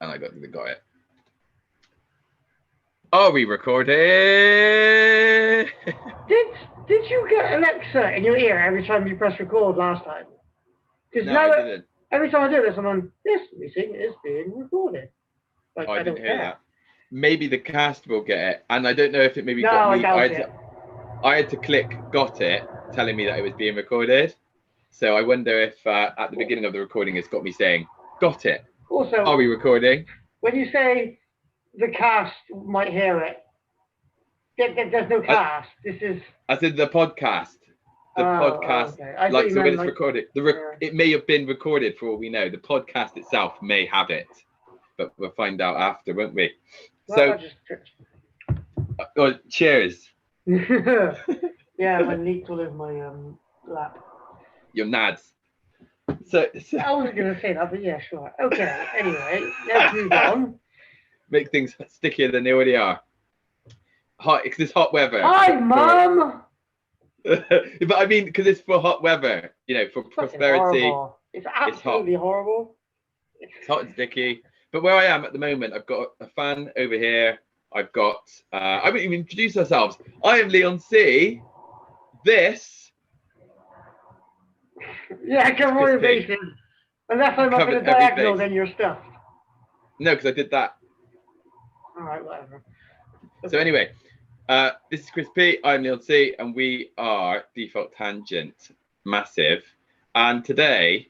And I got it. Are we recording? Did you get Alexa in your ear every time you press record last time? Because No, I didn't. every time I do this, I'm on, this meeting is being recorded. Like, I I didn't don't hear care. that. Maybe the cast will get it. And I don't know if it maybe No, got I me. doubt it. I had to click got it, telling me that it was being recorded. So I wonder if at the beginning of the recording it's got me saying, got it. Also, Are we recording? when you say the cast might hear it, there's no cast. This is... I said the podcast. The podcast, okay. like, so when it's recorded, it may have been recorded for all we know. The podcast itself may have it, but we'll find out after, won't we? Well, so, cheers. Yeah, my neat all over my lap. Your nads. So I wasn't going to say that, but yeah, sure. Okay, anyway, let's move on. Make things stickier than they already are. Hot, because it's hot weather. Hi, Mum! But I mean, because it's for hot weather, for prosperity. Horrible. It's absolutely horrible. It's hot and sticky. But where I am at the moment, I've got a fan over here. I've got, I won't even introduce ourselves. I am Leon C. This. Yeah, cover all your bases. Unless I'm up in a diagonal, then you're stuffed. No, because I did that. All right, whatever. Okay. So anyway, this is Chris P. I'm Leon C. And we are Default Tangent Massive. And today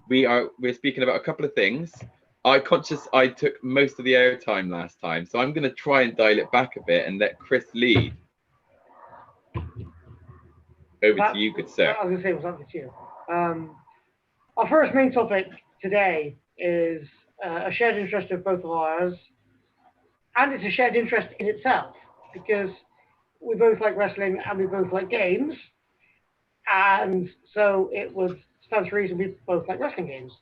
we're speaking about a couple of things. I took most of the airtime last time, so I'm going to try and dial it back a bit and let Chris lead. Over to you, good sir. I was going to say, what's up with you? Our first main topic today is a shared interest of both of ours, and it's a shared interest in itself, because we both like wrestling and we both like games, and so it would stand to reason we both like wrestling games.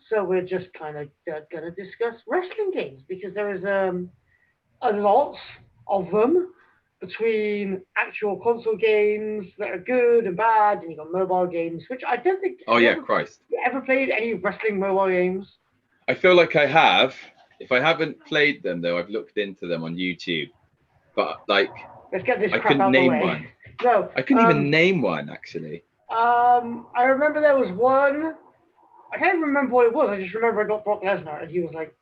So we're just kind of going to discuss wrestling games, because there is a lot of them, between actual console games that are good and bad, and you've got mobile games, which I don't think... Oh, yeah, Christ. You ever played any wrestling mobile games? I feel like I have. If I haven't played them, though, I've looked into them on YouTube. But, like, let's get this I crap couldn't out name the way. one. No. I couldn't even name one, actually. I remember there was one... I can't even remember what it was. I just remember I got Brock Lesnar, and he was like,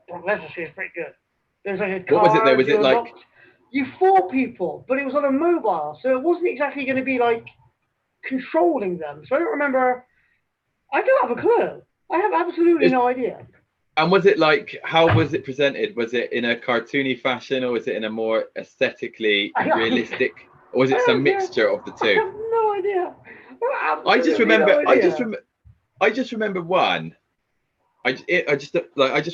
Brock Lesnar seems pretty good. There's like a card. What was it, though? Was it like... You fought people, but it was on a mobile, so it wasn't exactly going to be like controlling them. So I don't remember. I don't have a clue. I have absolutely no idea. And was it like, how was it presented? Was it in a cartoony fashion, or was it in a more aesthetically realistic, or was it some mixture of the two? I have no idea. I just remember one. I just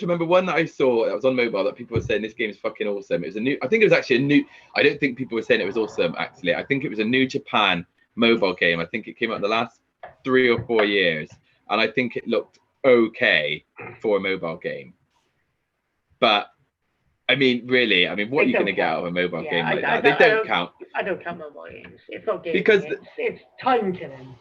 remember one that I saw that was on mobile that people were saying this game is fucking awesome. It was I think it was actually a new. I don't think people were saying it was awesome. Actually, I think it was a New Japan mobile game. I think it came out in the last 3 or 4 years, and I think it looked okay for a mobile game. But I mean, really, what are you going to get out of a mobile game like that? They don't count. I don't count mobile games. It's not games. Because it's time killing.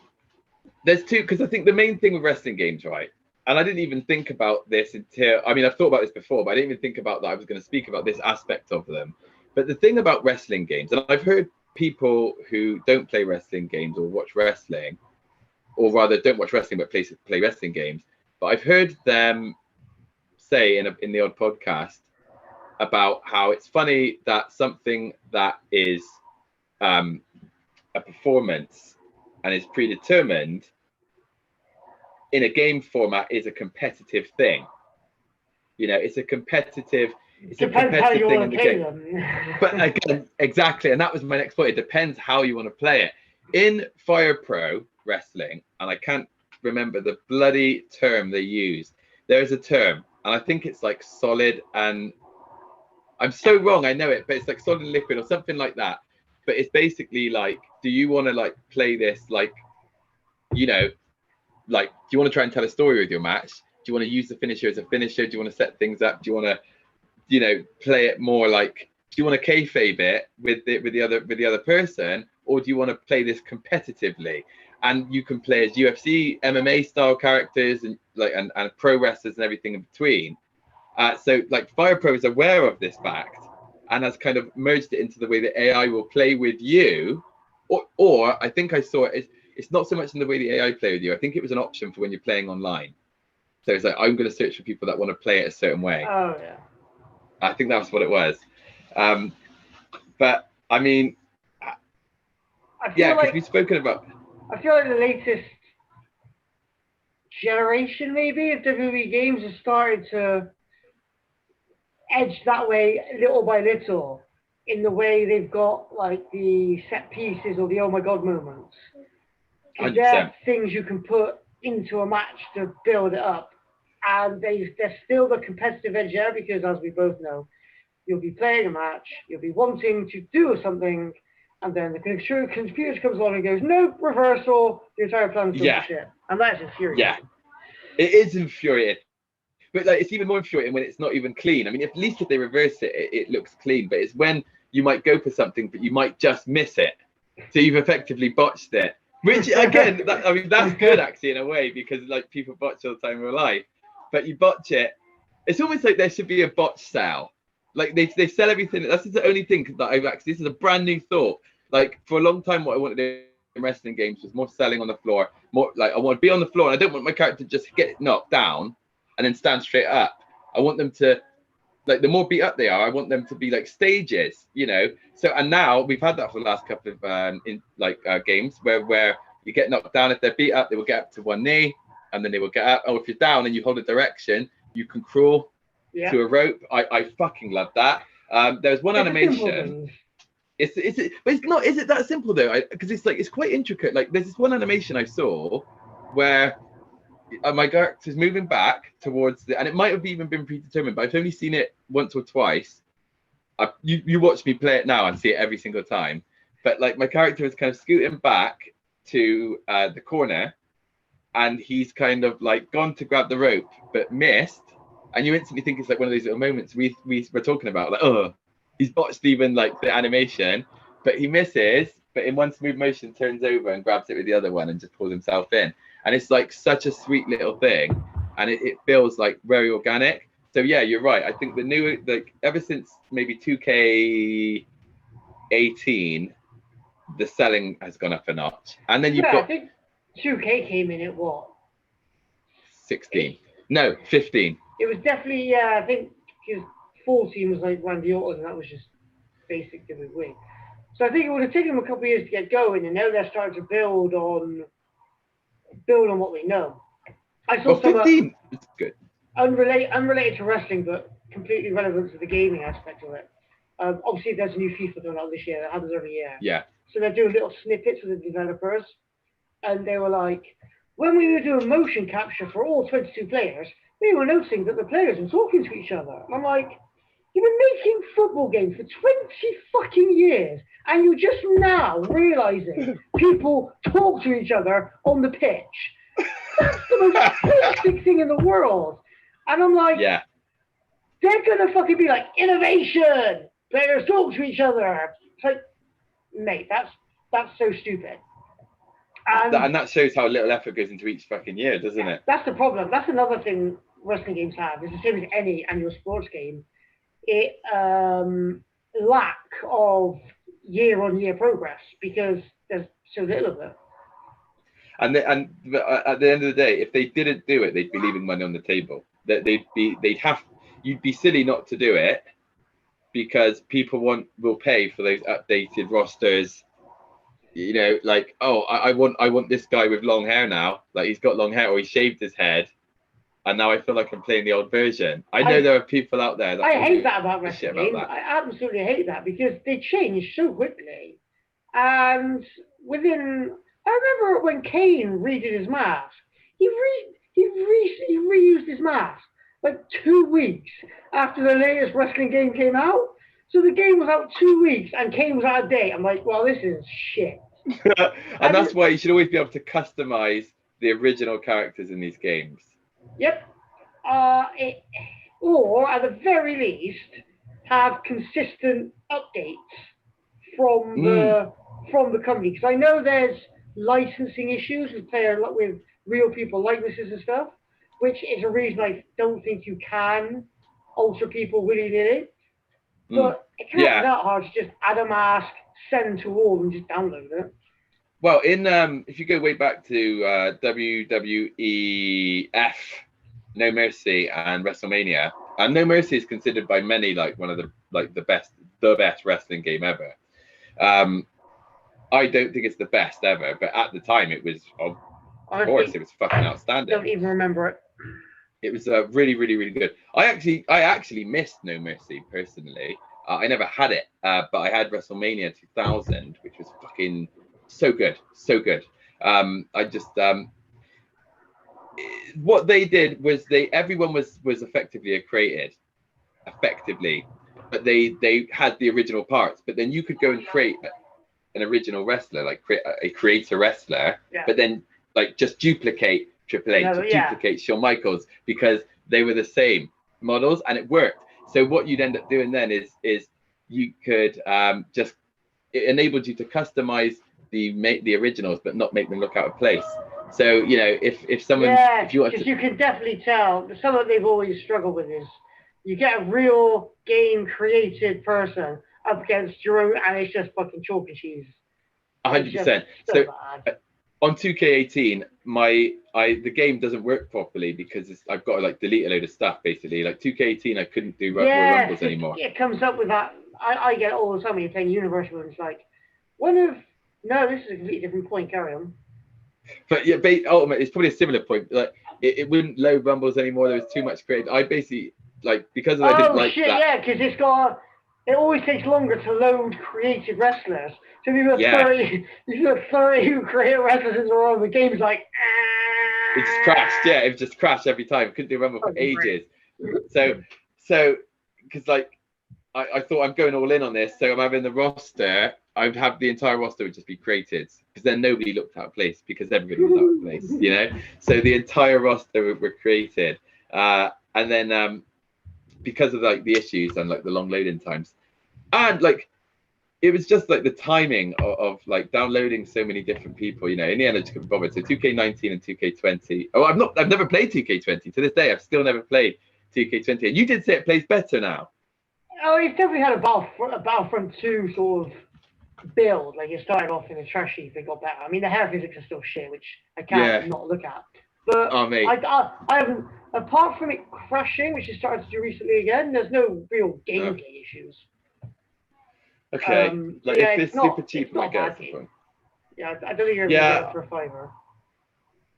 There's two, because I think the main thing with wrestling games, right? And I didn't even think about this until, I've thought about this before, but I didn't even think about that I was going to speak about this aspect of them. But the thing about wrestling games, and I've heard people who don't play wrestling games or watch wrestling, or rather don't watch wrestling but play wrestling games, but I've heard them say in the odd podcast about how it's funny that something that is a performance and is predetermined in a game format is a competitive thing. It's a competitive thing in the game. But again, exactly, and that was my next point. It depends how you want to play it. In Fire Pro Wrestling, and I can't remember the bloody term they used, there is a term, and I think it's like solid, and I'm so wrong, I know it, but it's like solid and liquid or something like that. But it's basically like, do you want to like play this like, like, do you want to try and tell a story with your match? Do you want to use the finisher as a finisher? Do you want to set things up? Do you want to, play it more like, do you want to kayfabe it with the other person, or do you want to play this competitively? And you can play as UFC, MMA style characters, and like and pro wrestlers and everything in between. So like Fire Pro is aware of this fact and has kind of merged it into the way that AI will play with you. Or I think I saw it. It's not so much in the way the AI play with you. I think it was an option for when you're playing online. So it's like, I'm going to search for people that want to play it a certain way. Oh, yeah. I think that's what it was. But I mean, yeah, because we've spoken about. I feel like the latest generation, maybe, of WWE games has started to edge that way little by little in the way they've got like the set pieces or the oh my god moments. Because they're things you can put into a match to build it up. And there's still the competitive edge there because, as we both know, you'll be playing a match, you'll be wanting to do something, and then the computer comes along and goes, nope, reversal, the entire plan's doing shit. And that's infuriating. Yeah, it is infuriating. But like, it's even more infuriating when it's not even clean. I mean, at least if they reverse it, it looks clean. But it's when you might go for something, but you might just miss it. So you've effectively botched it. Which, again, that's good, actually, in a way, because like people botch all the time in real life. But you botch it. It's almost like there should be a botch sale. Like they sell everything. That's the only thing that I've actually, this is a brand new thought. Like for a long time, what I wanted in wrestling games was more selling on the floor. More like I want to be on the floor, and I don't want my character to just get knocked down and then stand straight up. I want them to, like, the more beat up they are, I want them to be like stages, you know. So and now we've had that for the last couple of games where you get knocked down. If they're beat up, they will get up to one knee, and then they will get up. Or if you're down and you hold a direction, you can crawl to a rope. I fucking love that. There's one animation. But it's not. Is it that simple though? Because it's quite intricate. Like there's this one animation I saw where my character's moving back towards and it might have even been predetermined, but I've only seen it once or twice. You watch me play it now and see it every single time. But like my character is kind of scooting back to the corner, and he's kind of like gone to grab the rope but missed, and you instantly think it's like one of those little moments we were talking about, like, oh, he's botched even like the animation, but he misses, but in one smooth motion turns over and grabs it with the other one and just pulls himself in. And it's like such a sweet little thing, and it feels like very organic. So yeah, you're right. I think the new, like ever since maybe 2K18, the selling has gone up a notch. And then you've got, I think 2K came in at what? 16? No, 15. It was definitely I think because 14 was like Randy Orton, and that was just basic WWE. So I think it would have taken them a couple of years to get going, and now they're starting to build on what we know. I saw 15 is good. Unrelated to wrestling, but completely relevant to the gaming aspect of it. Obviously, there's a new FIFA going out this year. That happens every year. Yeah. So they're doing little snippets with the developers, and they were like, when we were doing motion capture for all 22 players, we were noticing that the players were talking to each other. And I'm like, you've been making football games for 20 fucking years, and you're just now realizing people talk to each other on the pitch. That's the most basic thing in the world. And I'm like, yeah, they're gonna fucking be like, innovation, players talk to each other. It's like, mate, that's so stupid. And that shows how little effort goes into each fucking year, doesn't it? That's the problem. That's another thing wrestling games have. It's the same as any annual sports game. It lack of year-on-year progress because there's so little of it. And at the end of the day, if they didn't do it, they'd be leaving money on the table. You'd be silly not to do it, because people will pay for those updated rosters. You know, like, oh, I want this guy with long hair now. Like, he's got long hair, or he shaved his head, and now I feel like I'm playing the old version. I know there are people out there that I hate that about wrestling games. I absolutely hate that because they change so quickly. And I remember when Kane redid his mask, he reused his mask like 2 weeks after the latest wrestling game came out. So the game was out 2 weeks and Kane was out of date. I'm like, well, this is shit. And that's why you should always be able to customize the original characters in these games. Yep. Or at the very least, have consistent updates from the company, because I know there's licensing issues with real people likenesses and stuff, which is a reason I don't think you can alter people willy-nilly. But it can't be that hard to just add a mask, send to all, and just download it. Well, in if you go way back to WWEF, No Mercy and WrestleMania, and No Mercy is considered by many like one of the best wrestling game ever. I don't think it's the best ever, but at the time it was, of course, it was fucking outstanding. Don't even remember it. It was really, really, really good. I actually missed No Mercy personally. I never had it, but I had WrestleMania 2000, which was fucking so good, so good. I just what they did was everyone was effectively created, but they had the original parts. But then you could go and create an original wrestler, like a creator wrestler, but then like just duplicate Triple H, duplicate Shawn Michaels, because they were the same models and it worked. So what you'd end up doing then is you could it enabled you to customize the originals, but not make them look out of place. So you know, if someone, if you want to, you can definitely tell. Something they've always struggled with is you get a real game created person up against your own, and it's just fucking chalk and cheese. 100%. So on 2K18, the game doesn't work properly because I've got to like delete a load of stuff basically. Like 2K18, I couldn't do Royal Rumbles anymore. It comes up with that. I get it all the time when you're playing Universal, and it's like, this is a completely different point. Carry on. But yeah, ultimately, it's probably a similar point. Like it wouldn't load Rumbles anymore. There was too much creative. I basically because I didn't like that. Yeah, because it always takes longer to load creative wrestlers. So if you've got 30 creative wrestlers in the row, the game's like, it just crashed. Yeah, it just crashed every time. Couldn't do Rumble for ages. So because like I thought I'm going all in on this, so I'm having the roster. I'd have the entire roster would just be created, because then nobody looked out of place because everybody was out of place, you know. So the entire roster were created, and then because of like the issues and like the long loading times, and like it was just like the timing of like downloading so many different people, you know. In the end, I just couldn't bother. So 2K19 and 2K20. Oh, I've never played 2K20 to this day. I've still never played 2K20. And you did say it plays better now. Oh, it's definitely had a Battlefront 2 sort of build. Like it started off in a trash heap and got better. I mean, the hair physics are still shit, which I can't not look at. But I haven't, apart from it crashing, which it started to do recently again, there's no real gameplay issues. Okay. If it's super cheap, I guess. Yeah, I don't think you're ever going for a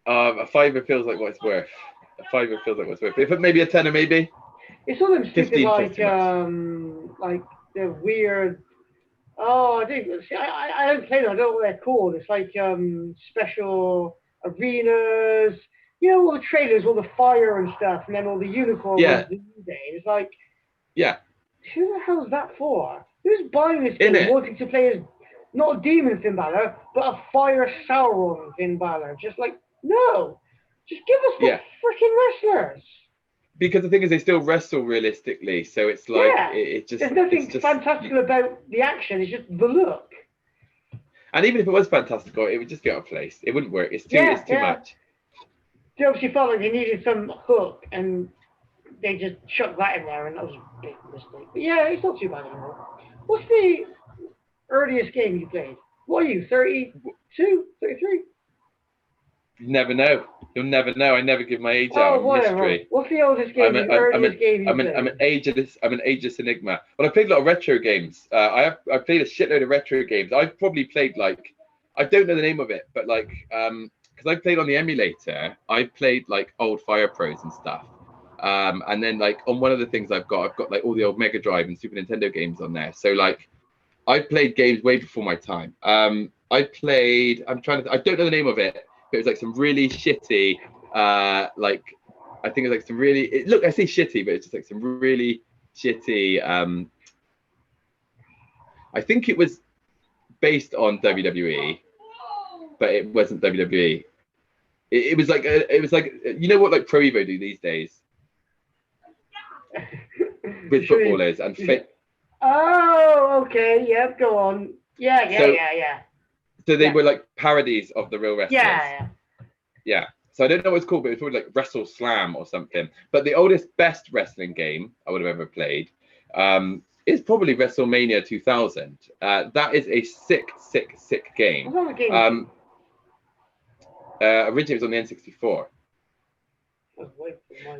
$5. A $5 feels like what it's worth. If it maybe a $10, maybe. It's all them stupid like the weird. Oh, I don't play them. I don't know what they're called. It's like special arenas. You know, all the trailers, all the fire and stuff, and then all the unicorns. Yeah. It's like, who the hell is that for? Who's buying this game wanting to play as not a demon Finn Balor, but a fire Sauron Finn Balor? Just like, no, just give us the freaking wrestlers. Because the thing is, they still wrestle realistically, so it's like it just. There's nothing fantastical about the action. It's just the look. And even if it was fantastical, it would just get out of place. It wouldn't work. It's too much. They obviously felt like they needed some hook, and they just chucked that in there, and that was a big mistake. But yeah, it's not too bad anymore. What's the earliest game you played? What are you, 32, 33? You never know. You'll never know. I never give my age out. Mystery. What's the oldest game? I'm an ageless enigma. Well, I played a lot of retro games. I played a shitload of retro games. I've probably played like, I don't know the name of it, but like because I played on the emulator. I played like old Fire Pros and stuff. And then like on one of the things I've got like all the old Mega Drive and Super Nintendo games on there. So like I played games way before my time. I don't know the name of it. But it was like some really shitty, I think it's like some really, I say shitty, but it's just like some really shitty, I think it was based on WWE, but it wasn't WWE. It was like, you know what like Pro Evo do these days? With footballers and Oh, okay, yep, go on. Yeah. So they were like parodies of the real wrestlers. Yeah. So I don't know what it's called, but it's called like Wrestle Slam or something. But the oldest, best wrestling game I would have ever played is probably WrestleMania 2000. That is a sick game. What's on the game? Originally it was on the N64.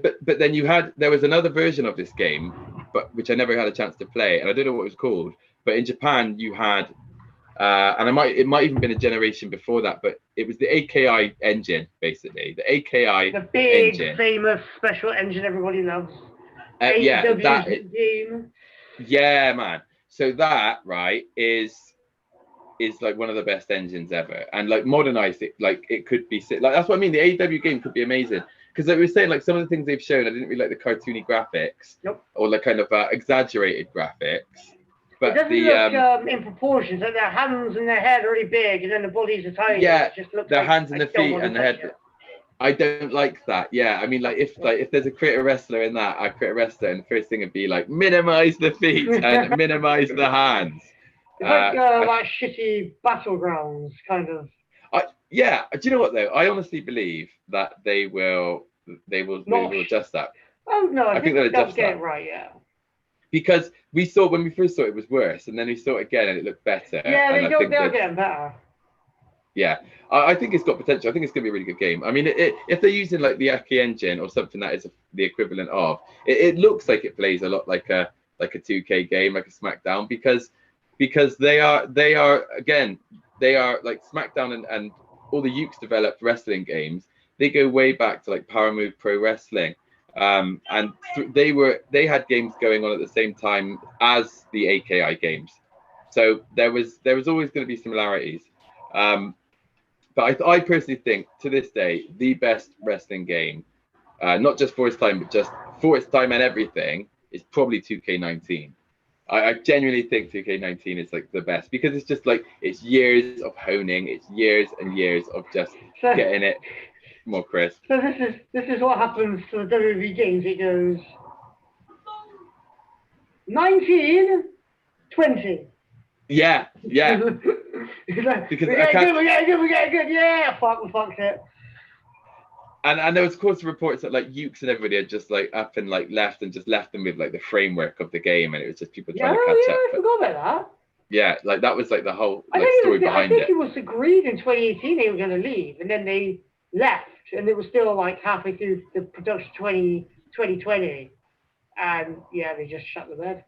But then there was another version of this game, but which I never had a chance to play, and I don't know what it was called. But in Japan you had, and it might even been a generation before that, but it was the AKI engine, basically. The AKI the big engine. famous special engine everybody loves. Yeah, game. Yeah, man. So that is like one of the best engines ever, and like modernized it, like it could be like that's what I mean. The AEW game could be amazing because like we were saying, like some of the things they've shown, I didn't really like the cartoony graphics, or like kind of exaggerated graphics. But it doesn't look in proportions. Like their hands and their head are really big, and then the bodies are tiny. Yeah, it just looks their like hands and the feet and the head. I don't like that. Yeah, I mean, like if there's a creator wrestler in that, I create a wrestler, and the first thing would be like minimize the feet and minimize the hands. It's like shitty battlegrounds, kind of. Yeah. Do you know what though? I honestly believe that they will adjust that. Oh no, I think they'll adjust get that. It right, yeah. Because we saw when we first saw it was worse, and then we saw it again and it looked better. Yeah, they're getting better. Yeah, I think it's got potential. I think it's going to be a really good game. I mean, if they're using like the Aki engine or something that is the equivalent of, it looks like it plays a lot like a 2K game, like a SmackDown, because they are like SmackDown and all the Ukes developed wrestling games. They go way back to like Power Move Pro Wrestling, and they had games going on at the same time as the AKI games, so there was always going to be similarities. But I personally think to this day the best wrestling game, not just for its time, but just for its time and everything, is probably 2K19. I genuinely think 2K19 is like the best because it's just like it's years of honing, it's years and years of just getting it more crisp. So this is what happens to the WWE games. It goes 19, 20. Yeah. Because we get good. Yeah, we fucked it. And there was, of course, reports that like Ukes and everybody had just like up and like left them with like the framework of the game, and it was just people trying to catch up. I forgot about that. Yeah, like that was like the whole story behind it. I think it was agreed in 2018 they were going to leave, and then they left, and it was still like halfway through the production 2020, and yeah, they just shut the bed.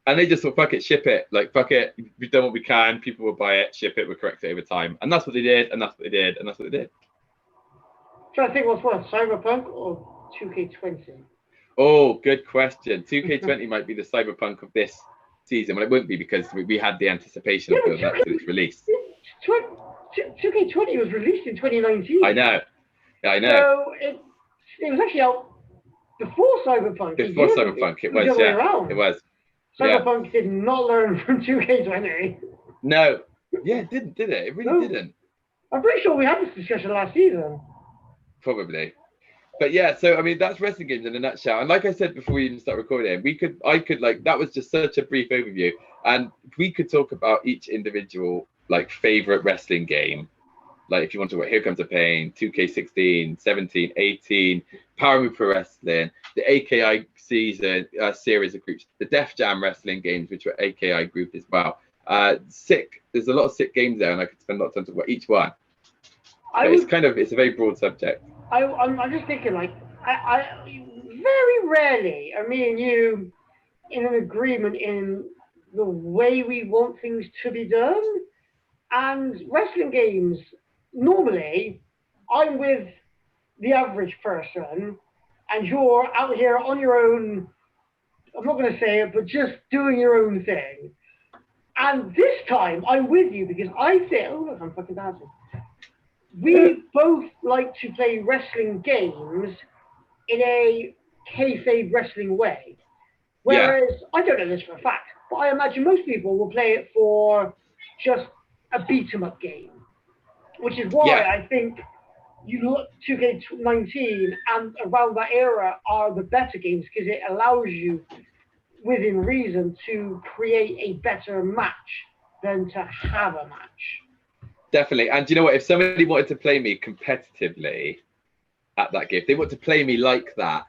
And they just thought, fuck it, ship it. Like, fuck it, we've done what we can. People will buy it, ship it, we'll correct it over time. And that's what they did, and that's what they did, and that's what they did. Trying to think what's worse, Cyberpunk or 2K20? Oh, good question. 2K20 might be the Cyberpunk of this season. Well, it wouldn't be because we had the anticipation of building up to its release. 2K20 was released in 2019. I know. Yeah, I know. So it was actually out before Cyberpunk. Before Cyberpunk, it was, yeah. It was. Cyberpunk did not learn from 2K20. No. Yeah, it didn't, did it? It really didn't. I'm pretty sure we had this discussion last season. Probably. But yeah, so I mean that's wrestling games in a nutshell. And like I said before we even start recording, I could like that was just such a brief overview. And we could talk about each individual like favorite wrestling game. Like if you want to talk about Here Comes the Pain, 2K16, 17, 18, Power Move Pro Wrestling, the AKI series of groups, the Def Jam wrestling games, which were AKI grouped as well. There's a lot of sick games there, and I could spend a lot of time talking about each one. It's a very broad subject. I'm just thinking, like, I very rarely are me and you in an agreement in the way we want things to be done. And wrestling games, normally, I'm with the average person, and you're out here on your own. I'm not going to say it, but just doing your own thing. And this time, I'm with you because I think, oh look, I'm fucking dancing. We both like to play wrestling games in a kayfabe wrestling way. Whereas, I don't know this for a fact, but I imagine most people will play it for just a beat-em-up game. Which is why I think you look 2K19 and around that era are the better games because it allows you, within reason, to create a better match than to have a match. Definitely. And you know what? If somebody wanted to play me competitively, at that game. If they want to play me like that,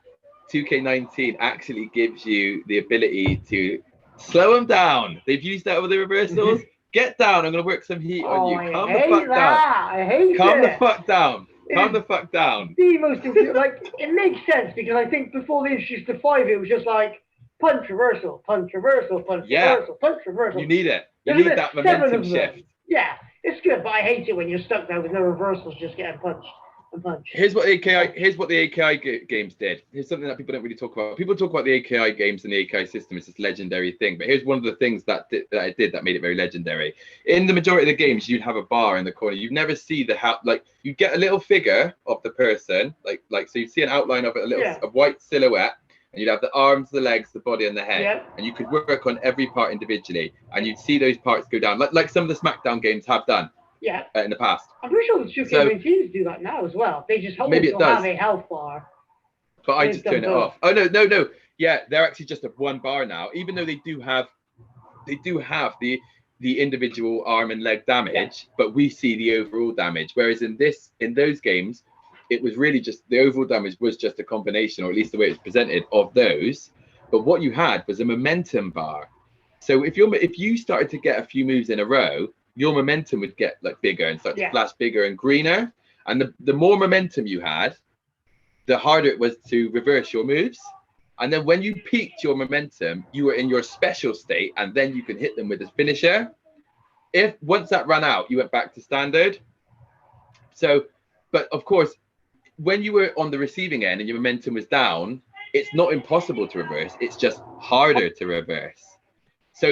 2K19 actually gives you the ability to slow them down. They've used that with the reversals. Get down. I'm going to work some heat on you. Calm the fuck down. I hate Calm the it. fuck down. Calm the fuck down. The most like it makes sense because I think before they introduced the 5, it was just like punch reversal, punch reversal, punch reversal, punch reversal. You need it. You need that momentum shift. Yeah, it's good, but I hate it when you're stuck there with no reversals, just getting punched and punched. Here's what the AKI games did. Here's something that people don't really talk about. People talk about the AKI games and the AKI system as this legendary thing, but here's one of the things that it did that made it very legendary. In the majority of the games, you'd have a bar in the corner. You'd never see you get a little figure of the person, so you'd see an outline of it, a white silhouette, and you'd have the arms, the legs, the body, and the head, and you could work on every part individually, and you'd see those parts go down, like some of the SmackDown games have done. Yeah. In the past. I'm pretty sure the 2K19s do that now as well. They just maybe it does have a health bar. But I just turn it off. Oh no. Yeah, they're actually just a one bar now. Even though they do have the individual arm and leg damage, but we see the overall damage. Whereas in those games, it was really just the overall damage was just a combination, or at least the way it was presented, of those. But what you had was a momentum bar. So if you started to get a few moves in a row, your momentum would get bigger and start to flash bigger and greener. And the more momentum you had, the harder it was to reverse your moves. And then when you peaked your momentum, you were in your special state, and then you can hit them with a finisher. Once that ran out, you went back to standard. So, but of course, when you were on the receiving end and your momentum was down, it's not impossible to reverse. It's just harder to reverse. So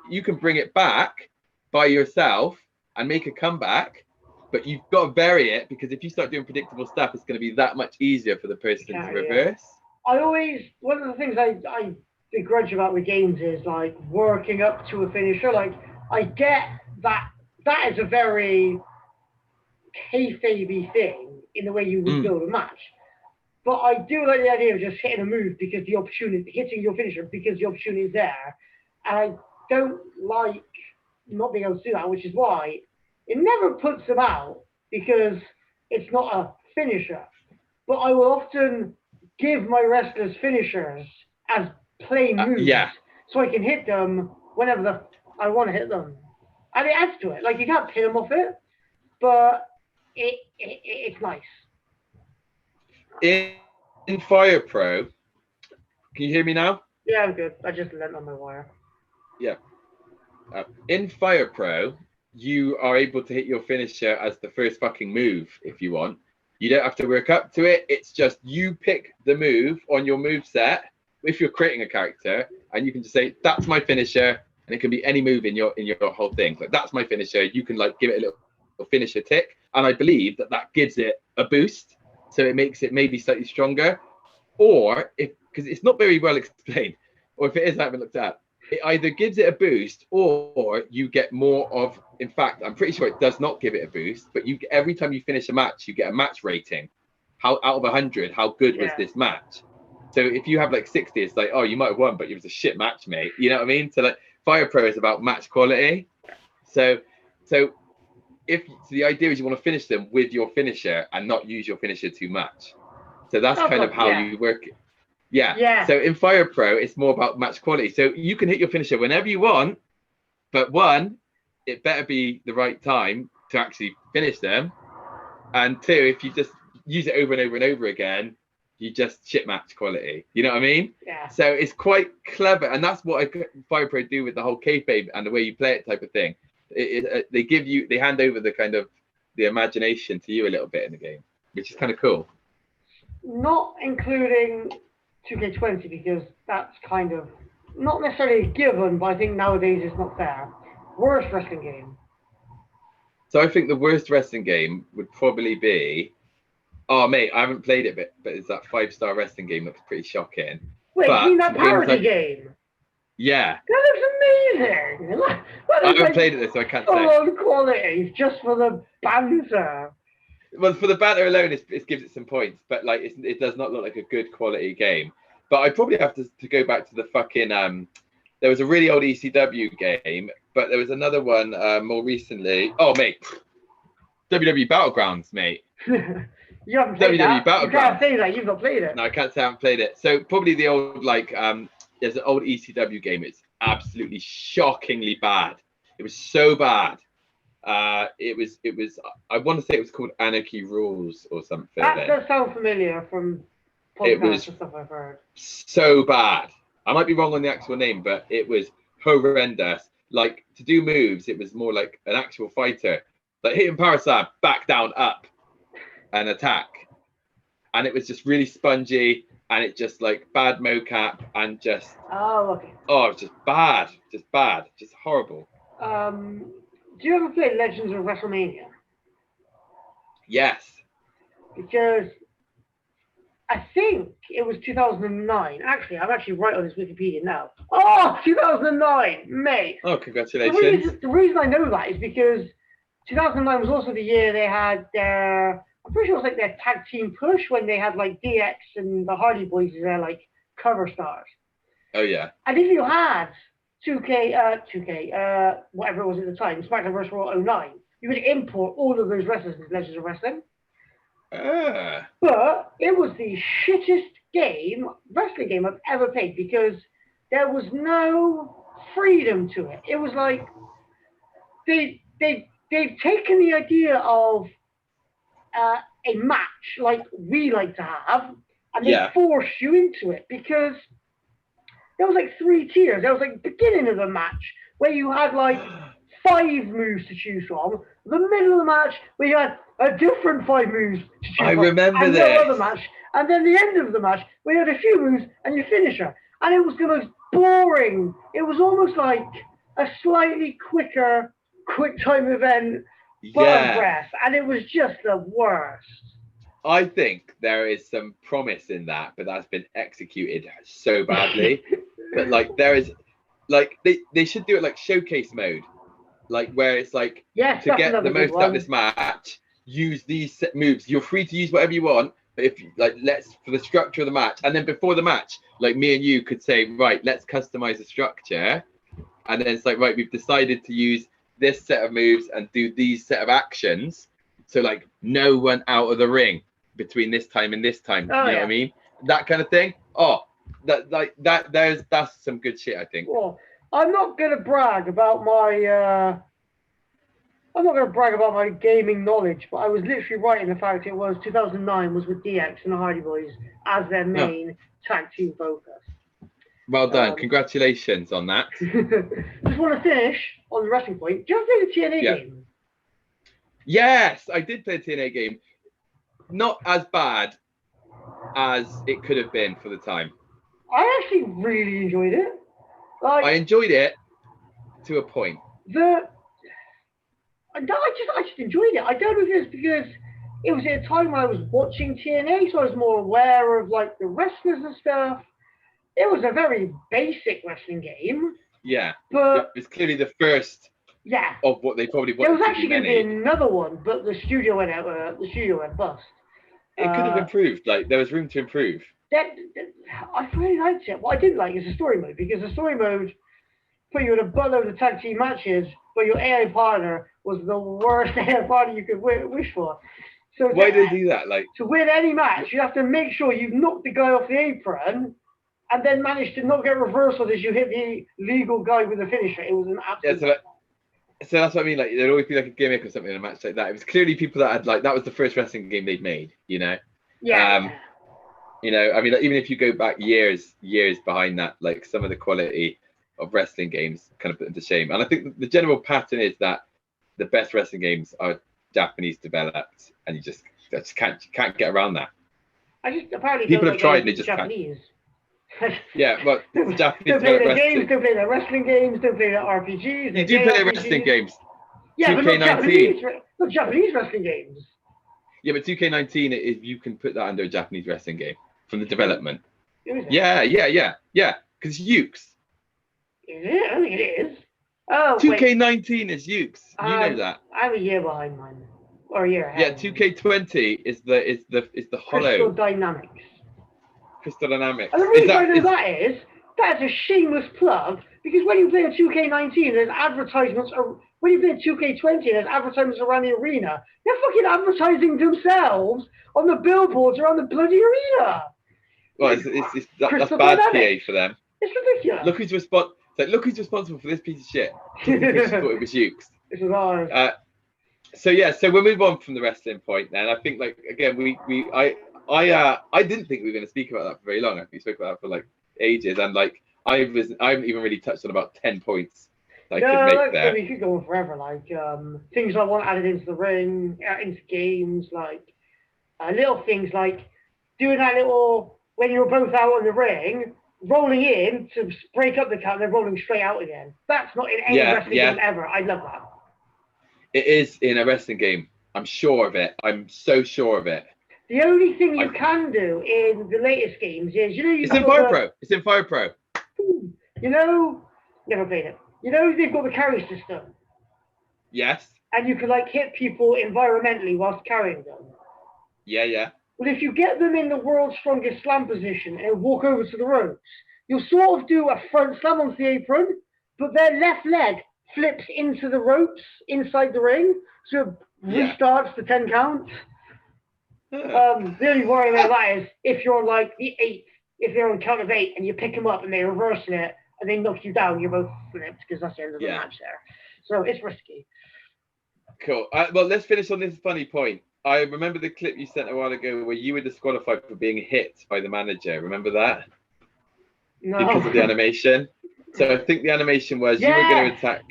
you can bring it back by yourself and make a comeback, but you've got to vary it, because if you start doing predictable stuff, it's going to be that much easier for the person to reverse. One of the things I begrudge about the games is working up to a finisher. I get that is a very kayfabe thing in the way you would build a match, but I do like the idea of just hitting a move because hitting your finisher because the opportunity is there, and I don't like not being able to do that, which is why it never puts them out, because it's not a finisher. But I will often give my wrestlers finishers as plain moves, so I can hit them whenever I want to hit them, and it adds to it. You can't pin them off it, but it's nice. In Fire Pro, can you hear me now? Yeah, I'm good. I just leant on my wire. Yeah. In Fire Pro, you are able to hit your finisher as the first fucking move if you want. You don't have to work up to it. It's just you pick the move on your move set if you're creating a character, and you can just say, that's my finisher, and it can be any move in your whole thing. That's my finisher. You can give it a little finisher tick, and I believe that gives it a boost, so it makes it maybe slightly stronger. Or because it's not very well explained, or if it is, I haven't looked at. It either gives it a boost, or you get more of. In fact, I'm pretty sure it does not give it a boost, but every time you finish a match, you get a match rating. How out of 100, how good was this match? So if you have 60, it's oh, you might have won, but it was a shit match, mate. You know what I mean? So Fire Pro is about match quality. So the idea is you want to finish them with your finisher and not use your finisher too much. So that's kind of how you work it. Yeah. So in Fire Pro, it's more about match quality. So you can hit your finisher whenever you want, but one, it better be the right time to actually finish them. And two, if you just use it over and over and over again, you just shit match quality. You know what I mean? Yeah. So it's quite clever. And that's what Fire Pro do with the whole kayfabe and the way you play it type of thing. They hand over the kind of the imagination to you a little bit in the game, which is kind of cool. Not including 2K20, because that's kind of not necessarily a given, but I think nowadays it's not fair. Worst wrestling game. So I think the worst wrestling game would probably be, oh mate, I haven't played it, but it's that 5-star wrestling game. Looks pretty shocking. Wait, you mean that parody game? Yeah. That looks amazing. I haven't played it, so I can't say. Low quality, just for the banter. Well, for the banter alone, it gives it some points, but it does not look like a good quality game. But I probably have to go back to the fucking there was a really old ECW game, but there was another one more recently. Oh mate, WWE Battlegrounds, mate. You haven't played WWE that. You Battleground. can't say that. You've not played it. No, I can't say I haven't played it. So probably the old there's an old ECW game. It's absolutely shockingly bad. It was so bad. It was. I want to say it was called Anarchy Rules or something. That does sound familiar from podcasts and stuff I've heard. So bad. I might be wrong on the actual name, but it was horrendous. Like, to do moves, it was more like an actual fighter. Like hitting power slam, back down, up, and attack. And it was just really spongy, and it just like bad mocap, and just it was just bad, just horrible. Do you ever play Legends of WrestleMania? Yes. Because I think it was 2009. Actually, I'm actually right on this Wikipedia now. Oh, 2009, mate. Oh, congratulations. The reason I know that is because 2009 was also the year they had their, I'm pretty sure it was like their tag team push when they had like DX and the Hardy Boys as their like cover stars. Oh, yeah. And if you had 2K, whatever it was at the time, SmackDown vs. Raw 09, you would import all of those wrestlers into Legends of Wrestling. But it was the shittest wrestling game I've ever played because there was no freedom to it. It was like they've taken the idea of a match like we like to have, and they forced you into it because there was like 3 tiers. There was like beginning of the match where you had like 5 moves to choose from. The middle of the match where you had a different 5 moves to choose from. I remember and this. No other match. And then the end of the match where you had a few moves and your finisher. And it was the most boring. It was almost like a slightly quicker quick time event button press. And it was just the worst. I think there is some promise in that, but that's been executed so badly. But like there is, like they should do it like showcase mode, like where it's like to get the most out of this match, use these set moves. You're free to use whatever you want, but if like for the structure of the match, and then before the match, like me and you could say, right, let's customize the structure, and then it's like, right, we've decided to use this set of moves and do these set of actions. So like no one out of the ring between this time and this time. You know what I mean? That kind of thing. That's some good shit, I think. Well, I'm not gonna brag about my gaming knowledge, but I was literally right in the fact it was 2009 was with DX and the Hardy Boys as their main tag team focus. Well done. Congratulations on that. Just want to finish on the wrestling point. Do you ever play the TNA game? Yes, I did play a TNA game. Not as bad as it could have been for the time. I actually really enjoyed it. I enjoyed it to a point. I just enjoyed it. I don't know if it's because it was at a time when I was watching TNA, so I was more aware of like the wrestlers and stuff. It was a very basic wrestling game. Yeah, but it's clearly the first. Yeah. Of what they probably wanted. There was actually going to be another one, but the studio went out. The studio went bust. It could have improved. Like there was room to improve. I really liked it. What I didn't like is the story mode, because the story mode put you in a buttload of tag team matches, but your AI partner was the worst AI partner you could wish for. So why did they do that? Like to win any match, you have to make sure you've knocked the guy off the apron, and then manage to not get reversals as you hit the legal guy with the finisher. It was an absolute. So that's what I mean. Like there'd always be like a gimmick or something in a match like that. It was clearly people that had like that was the first wrestling game they'd made. You know. Yeah. You know, I mean, like, even if you go back years behind that, like some of the quality of wrestling games kind of put into shame. And I think the general pattern is that the best wrestling games are Japanese developed, and you just can't get around that. Apparently people have tried and they just Japanese. Can't. Yeah, well, Japanese don't play their games, don't play their wrestling games, don't play their RPGs. You do play their wrestling games. Yeah, 2K19. But not Japanese wrestling games. Yeah, but 2K19, if you can put that under a Japanese wrestling game from the development. Yeah, because it's Ukes. Is it? I don't think it is. Oh, 2K19 is Ukes. You know that. I'm a year behind mine, or a year ahead. Yeah, 2K20 is the Hollow. Crystal Dynamics. Crystal Dynamics. And the reason I know that's a shameless plug, because when you play a 2K19, there's advertisements when you play 2K20, there's advertisements around the arena. They're fucking advertising themselves on the billboards around the bloody arena. Well, that's bad PA for them. It's ridiculous. Look who's responsible for this piece of shit. Just because you thought it was Ukes. This is ours. So we'll move on from the wrestling point then. I think like again I didn't think we were going to speak about that for very long. We spoke about that for like ages, and like I haven't even really touched on about 10 points that I could make there. We could go on forever. Like things I want added into the ring, into games, like little things like doing that little when you're both out on the ring, rolling in to break up the count, and then rolling straight out again. That's not in any wrestling game ever. I love that. It is in a wrestling game. I'm sure of it. I'm so sure of it. The only thing you can do in the latest games is, it's in Fire Pro. It's in Fire Pro. Never played it. They've got the carry system. Yes. And you can like hit people environmentally whilst carrying them. Yeah. Well, if you get them in the world's strongest slam position and walk over to the ropes, you'll sort of do a front slam onto the apron, but their left leg flips into the ropes inside the ring, so it restarts the 10 counts. The only worry about that is if you're like the 8th, if they're on count of 8 and you pick them up and they reverse it and they knock you down, you're both flipped because that's the end of the match there. So it's risky. Cool. Well, let's finish on this funny point. I remember the clip you sent a while ago where you were disqualified for being hit by the manager. Remember that? No. Because of the animation. So I think the animation was you were going to attack.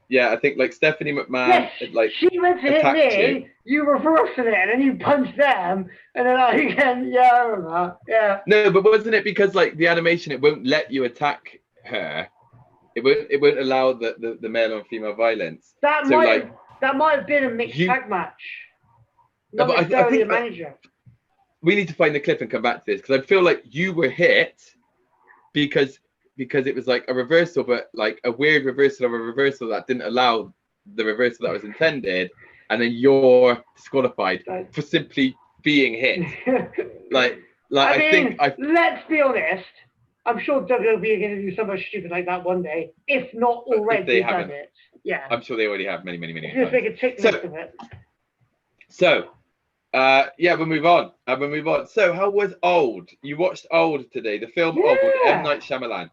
Yeah, I think like Stephanie McMahon had, like she went to hit me, you reversed it, and then you punched them, and then I remember that. Yeah. No, but wasn't it because like the animation, it won't let you attack her. It won't allow the male on female violence. That might have been a mixed tag match. Not necessarily a manager. We need to find the clip and come back to this because I feel like you were hit because it was like a reversal, but like a weird reversal of a reversal that didn't allow the reversal that was intended, and then you're disqualified for simply being hit. Let's be honest. I'm sure WWE are going to do something stupid like that one day, if not already done it. Yeah. I'm sure they already have many times. Just make a tick list of it. So, we'll move on. So, how was Old? You watched Old today, the film Old, M. Night Shyamalan.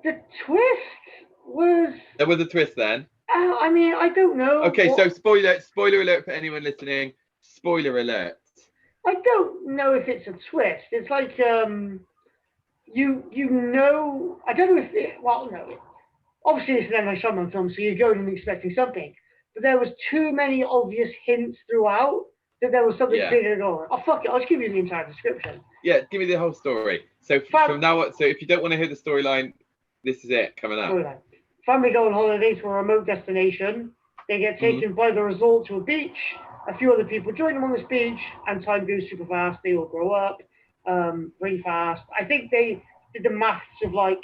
The twist was... There was a twist then? I don't know. Okay, so spoiler alert for anyone listening. Spoiler alert. I don't know if it's a twist. It's like, I don't know if it... Well, no. Obviously, it's an M. Night Shyamalan film, so you go in expecting something. But there was too many obvious hints throughout that there was something bigger going on. Oh, fuck it. I'll just give you the entire description. Yeah, give me the whole story. So from now on, so if you don't want to hear the storyline, this is it coming up. Family go on holiday to a remote destination. They get taken by the resort to a beach. A few other people join them on this beach, and time goes super fast. They all grow up really fast. I think they did the maths of like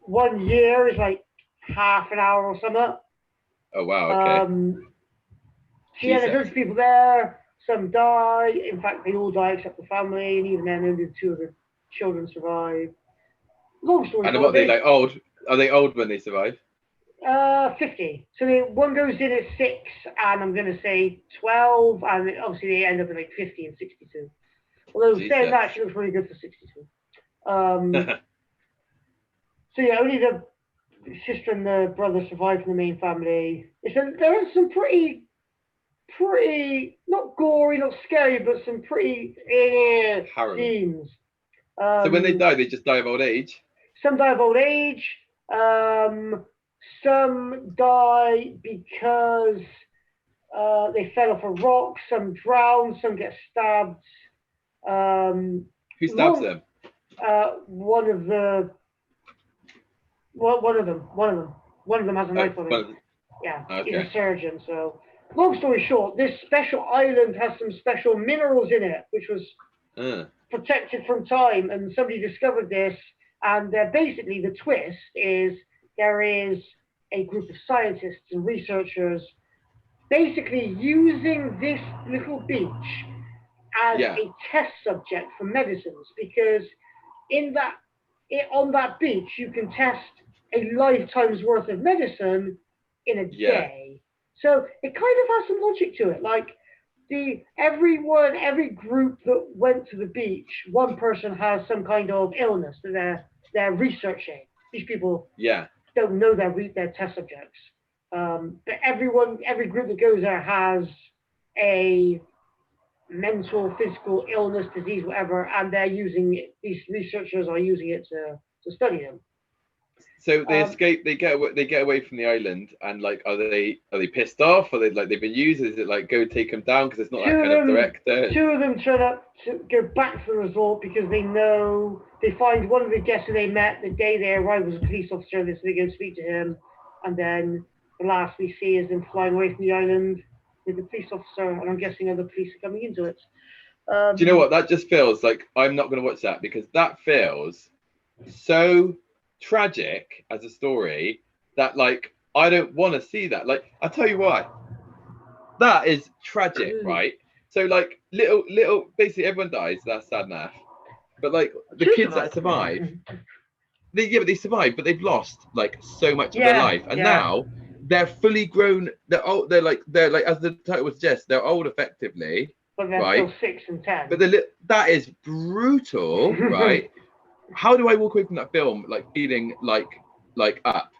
1 year is like half an hour or something. Oh, wow, okay. There's loads of people there. Some die. In fact, they all die except the family, and even then, only 2 of the children survive. Long story short. And what are they like old? Are they old when they survive? 50. So one goes in at 6, and I'm going to say 12, and obviously they end up at like 50 and 62. Although saying that, she looks really good for 62. So yeah, only the sister and the brother survive from the main family. There are some pretty not gory, not scary, but some pretty scenes. So when they die, they just die of old age? Some die of old age. Some die because they fell off a rock. Some drown. Some get stabbed. Who stabs them? One of them. One of them has a knife on him. Yeah, okay. He's a surgeon. So, long story short, this special island has some special minerals in it, which was protected from time, and somebody discovered this. And basically, the twist is there is a group of scientists and researchers basically using this little beach as a test subject for medicines, because on that beach you can test a lifetime's worth of medicine in a day. So it kind of has some logic to it. Like every group that went to the beach, one person has some kind of illness that they're researching. These people don't know their test subjects. But every group that goes there has a mental, physical illness, disease, whatever, and these researchers are using it to study them. So they escape. They get away from the island, and like, are they pissed off? Are they like they've been used? Is it like go take them down because it's not that kind of director? Two of them turn up to go back to the resort because they find one of the guests who they met the day they arrived was a police officer. So they go speak to him, and then the last we see is them flying away from the island with the police officer, and I'm guessing other police are coming into it. Do you know what? That just feels like I'm not going to watch that because that feels so tragic as a story that like I don't want to see that. Like I'll tell you why. That is tragic, right? So like little basically everyone dies, that's sad enough. But like the kids that survive, they survive, but they've lost like so much of their life. And now they're fully grown, they're old, they're like as the title would suggest, they're old effectively. But they're still 6 and 10. But that is brutal, right? How do I walk away from that film like feeling like up?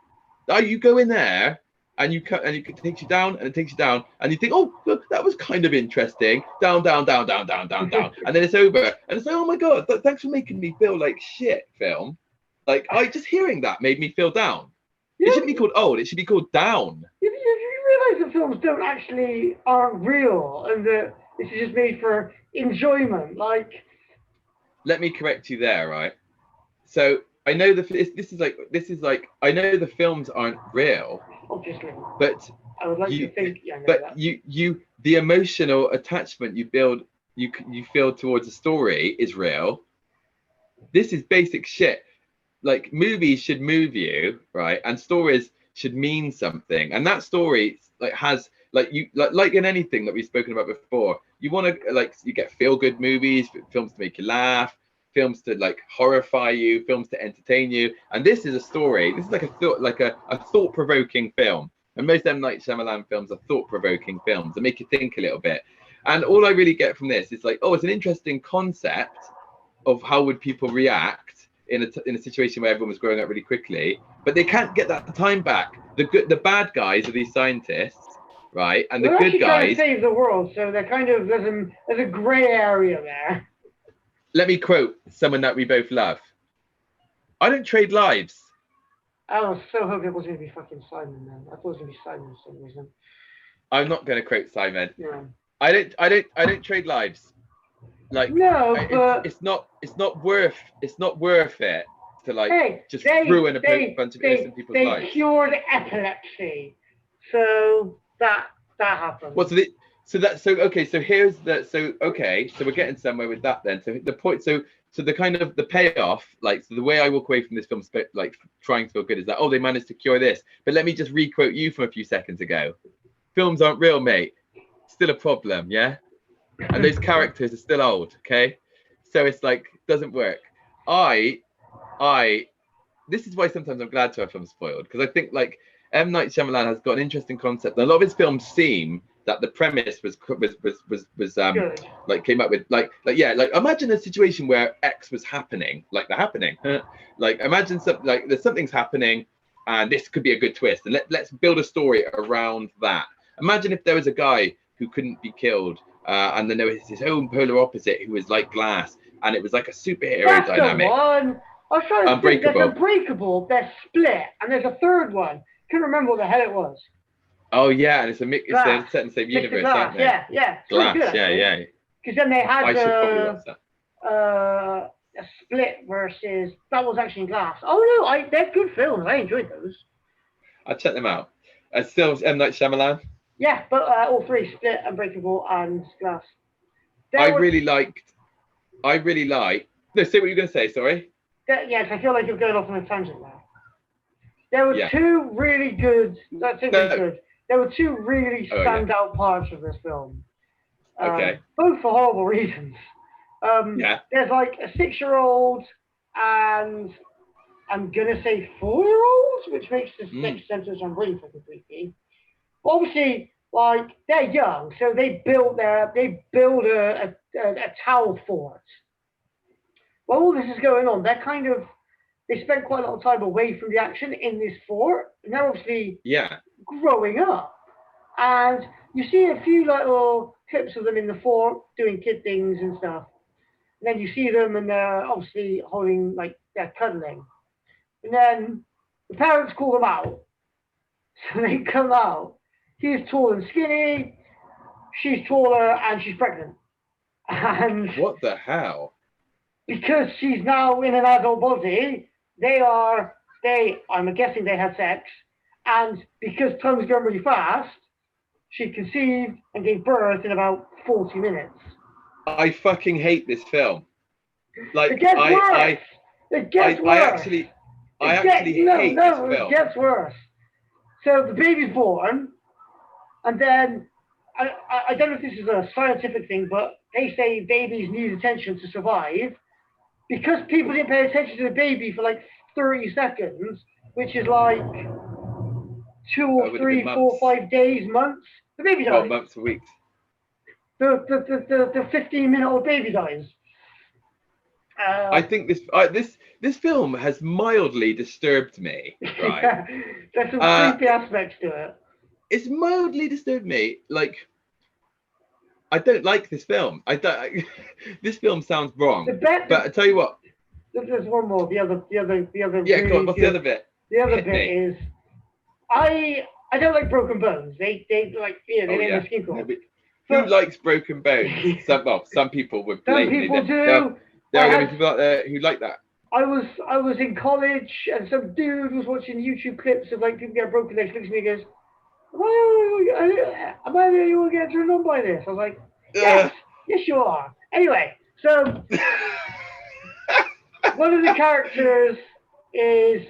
You go in there and it takes you down and it takes you down and you think, oh look, that was kind of interesting. Down, and then it's over and it's like, oh my god, thanks for making me feel like shit, film. Like just hearing that made me feel down. It shouldn't be called old. It should be called down. If you realise that films aren't real and that this is just made for enjoyment, like. Let me correct you there, right? So I know this is like I know the films aren't real, obviously, but I would like to think. The emotional attachment you build, you feel towards a story is real. This is basic shit. Like movies should move you, right? And stories should mean something. And that story like has like in anything that we've spoken about before. You want to like you get feel good movies, films to make you laugh. Films to like horrify you, films to entertain you, and this is a story. This is like a thought-provoking film. And most M. Night Shyamalan films are thought-provoking films that make you think a little bit. And all I really get from this is like, oh, it's an interesting concept of how would people react in a situation where everyone was growing up really quickly, but they can't get that time back. The bad guys are these scientists, right? And the good guys trying to save the world, so they're kind of there's a grey area there. Let me quote someone that we both love. I don't trade lives. I was so hoping it was going to be fucking Simon, man. I thought it was going to be Simon for some reason. I'm not going to quote Simon. Yeah. I don't trade lives. Like no, but it's not worth it to like just ruin a bunch of innocent people's lives. They cured epilepsy, so that happened. Well, so we're getting somewhere with that then. So the point, so the kind of the payoff, like so the way I walk away from this film, like trying to feel good, is that they managed to cure this. But let me just re-quote you from a few seconds ago. Films aren't real, mate. Still a problem, yeah. And those characters are still old, okay. So it's like doesn't work. This is why sometimes I'm glad to have films spoiled, because I think like M. Night Shyamalan has got an interesting concept. And a lot of his films seem that the premise was like came up with like imagine a situation where X was happening, like the happening. Like imagine something like something's happening and this could be a good twist, and let's build a story around that. Imagine if there was a guy who couldn't be killed and then there was his own polar opposite who was like glass, and it was like a superhero dynamic. The one. I was trying to think, there's Unbreakable, there's Split, and there's a third one. Couldn't remember what the hell it was. Oh yeah, and it's set in the same universe, aren't they? Yeah. Glass, good, yeah. Because then they had a Split versus that was actually Glass. Oh no, they're good films. I enjoyed those. I'll check them out. Still M. Night Shyamalan. Yeah, but all three, Split, Unbreakable, and Glass. I really liked. No, say what you're going to say. Sorry. Yes, I feel like you're going off on a tangent now. There were two really good. There were two really standout parts of this film. Both for horrible reasons. There's like a 6-year-old and I'm gonna say 4-year-olds, which makes this next sentence sound really fucking creepy. But obviously, like they're young, so they build a towel fort. While all this is going on, they spend quite a lot of time away from the action in this fort, and they're obviously growing up. And you see a few little clips of them in the fort doing kid things and stuff. And then you see them and they're obviously holding, like, they're cuddling. And then the parents call them out. So they come out. He's tall and skinny. She's taller and she's pregnant. And what the hell? Because she's now in an adult body, I'm guessing they had sex. And because time's going really fast, she conceived and gave birth in about 40 minutes. I fucking hate this film. Like, it gets worse. It gets worse. I actually hate this film. It gets worse. So the baby's born, and then I don't know if this is a scientific thing, but they say babies need attention to survive. Because people didn't pay attention to the baby for like 30 seconds, which is like 2 or 3, 4, 5 days, months, the baby dies. Months, weeks. The 15-minute-old baby dies. I think this film has mildly disturbed me. Right? Yeah, there's some creepy aspects to it. It's mildly disturbed me. Like, I don't like this film. This film sounds wrong. But I tell you what. There's one more. The other. Yeah, really go on. What's the other bit? The other bit is, I don't like broken bones. They like they make my skin crawl. Who likes broken bones? Some people would. Some people do. There are going to be people out there who like that. I was in college and some dude was watching YouTube clips of like people get broken legs. Looks at me and goes, am I the only one getting turned on by this? I was like, yes, you are. Anyway, so one of the characters is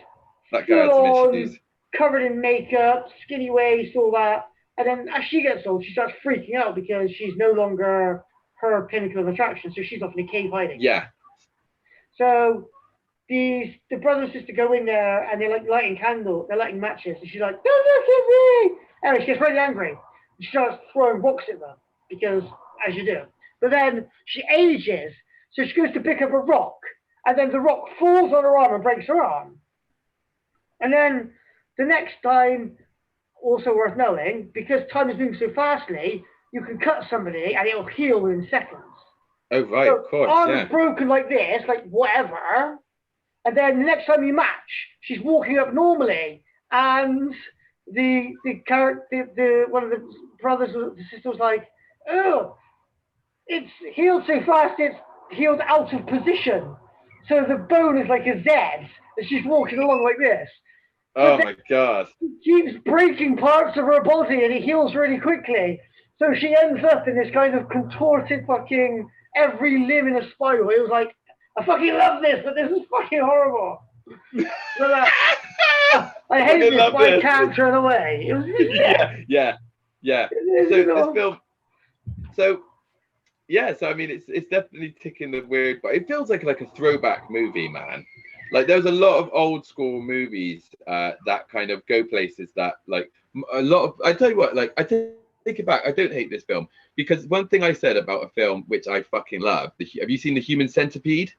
full on, covered in makeup, skinny waist, all that. And then as she gets old, she starts freaking out because she's no longer her pinnacle of attraction. So she's off in a cave hiding. Yeah. So the brother and sister go in there and they're like lighting matches. And she's like, don't look at me. Anyway, she gets really angry. She starts throwing rocks at them because, as you do. But then she ages. So she goes to pick up a rock. And then the rock falls on her arm and breaks her arm. And then the next time, also worth knowing, because time is moving so fastly, you can cut somebody and it'll heal within seconds. Oh, right, so of course, arm's broken like this, like whatever. And then the next time you match, she's walking up normally. And the one of the brothers or the sister was like, oh, it's healed so fast, it's healed out of position. So the bone is like a Z, and she's walking along like this. Oh my God. She keeps breaking parts of her body and it heals really quickly. So she ends up in this kind of contorted fucking every limb in a spiral. It was like, I fucking love this, but this is fucking horrible. So, I hate this, but I can't turn away. It was yeah. So I mean, it's definitely ticking the weird, but it feels like a throwback movie, man. Like there's a lot of old school movies that kind of go places that like a lot of. I tell you what, like I take it back. I don't hate this film because one thing I said about a film which I fucking love. Have you seen The Human Centipede?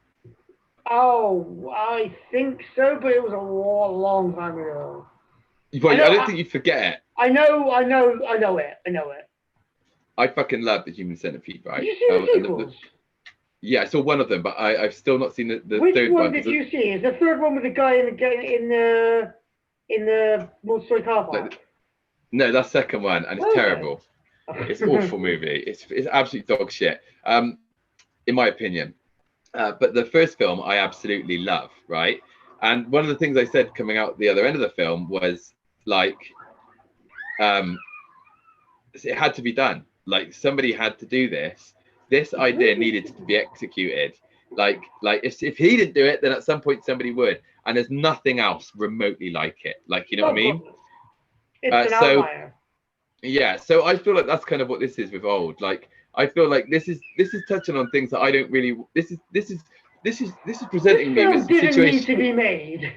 Oh, I think so, but it was a long time ago. Well, I don't think you forget it. I know it. I fucking love The Human Centipede, right? Did you see the sequels? Yeah, I saw one of them, but I've still not seen the Which third one. one. Which one did you see? Is the third one with the guy in the multi-story car park? No, that's the second one, and it's terrible. It's an awful movie. It's absolute dog shit, in my opinion. But the first film I absolutely love, right? And one of the things I said coming out the other end of the film was like, it had to be done. Like somebody had to do this. This idea needed to be executed. Like if he didn't do it, then at some point somebody would. And there's nothing else remotely like it. Like, you know what I mean? It's an outlier. Yeah. So I feel like that's kind of what this is with old. Like I feel like this is touching on things that I don't really. This is presenting me with a situation. Didn't need to be made.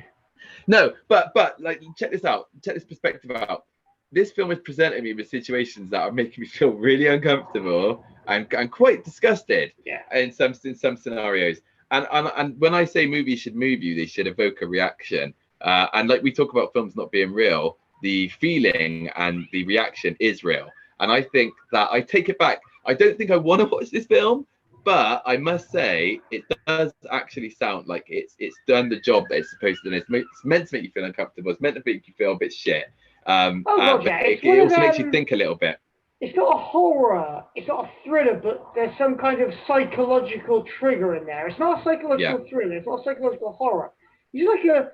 No, but like, check this out. Check this perspective out. This film is presenting me with situations that are making me feel really uncomfortable and quite disgusted. Yeah. In some scenarios. And when I say movies should move you, they should evoke a reaction. And like we talk about films not being real, the feeling and the reaction is real. And I think that I take it back. I don't think I want to watch this film, but I must say it does actually sound like it's done the job that it's supposed to do. It's meant to make you feel uncomfortable. It's meant to make you feel a bit shit. Oh God, But yeah. it also makes you think a little bit. It's not a horror, it's not a thriller, but there's some kind of psychological trigger in there. It's not a psychological thriller, it's not a psychological horror. It's like a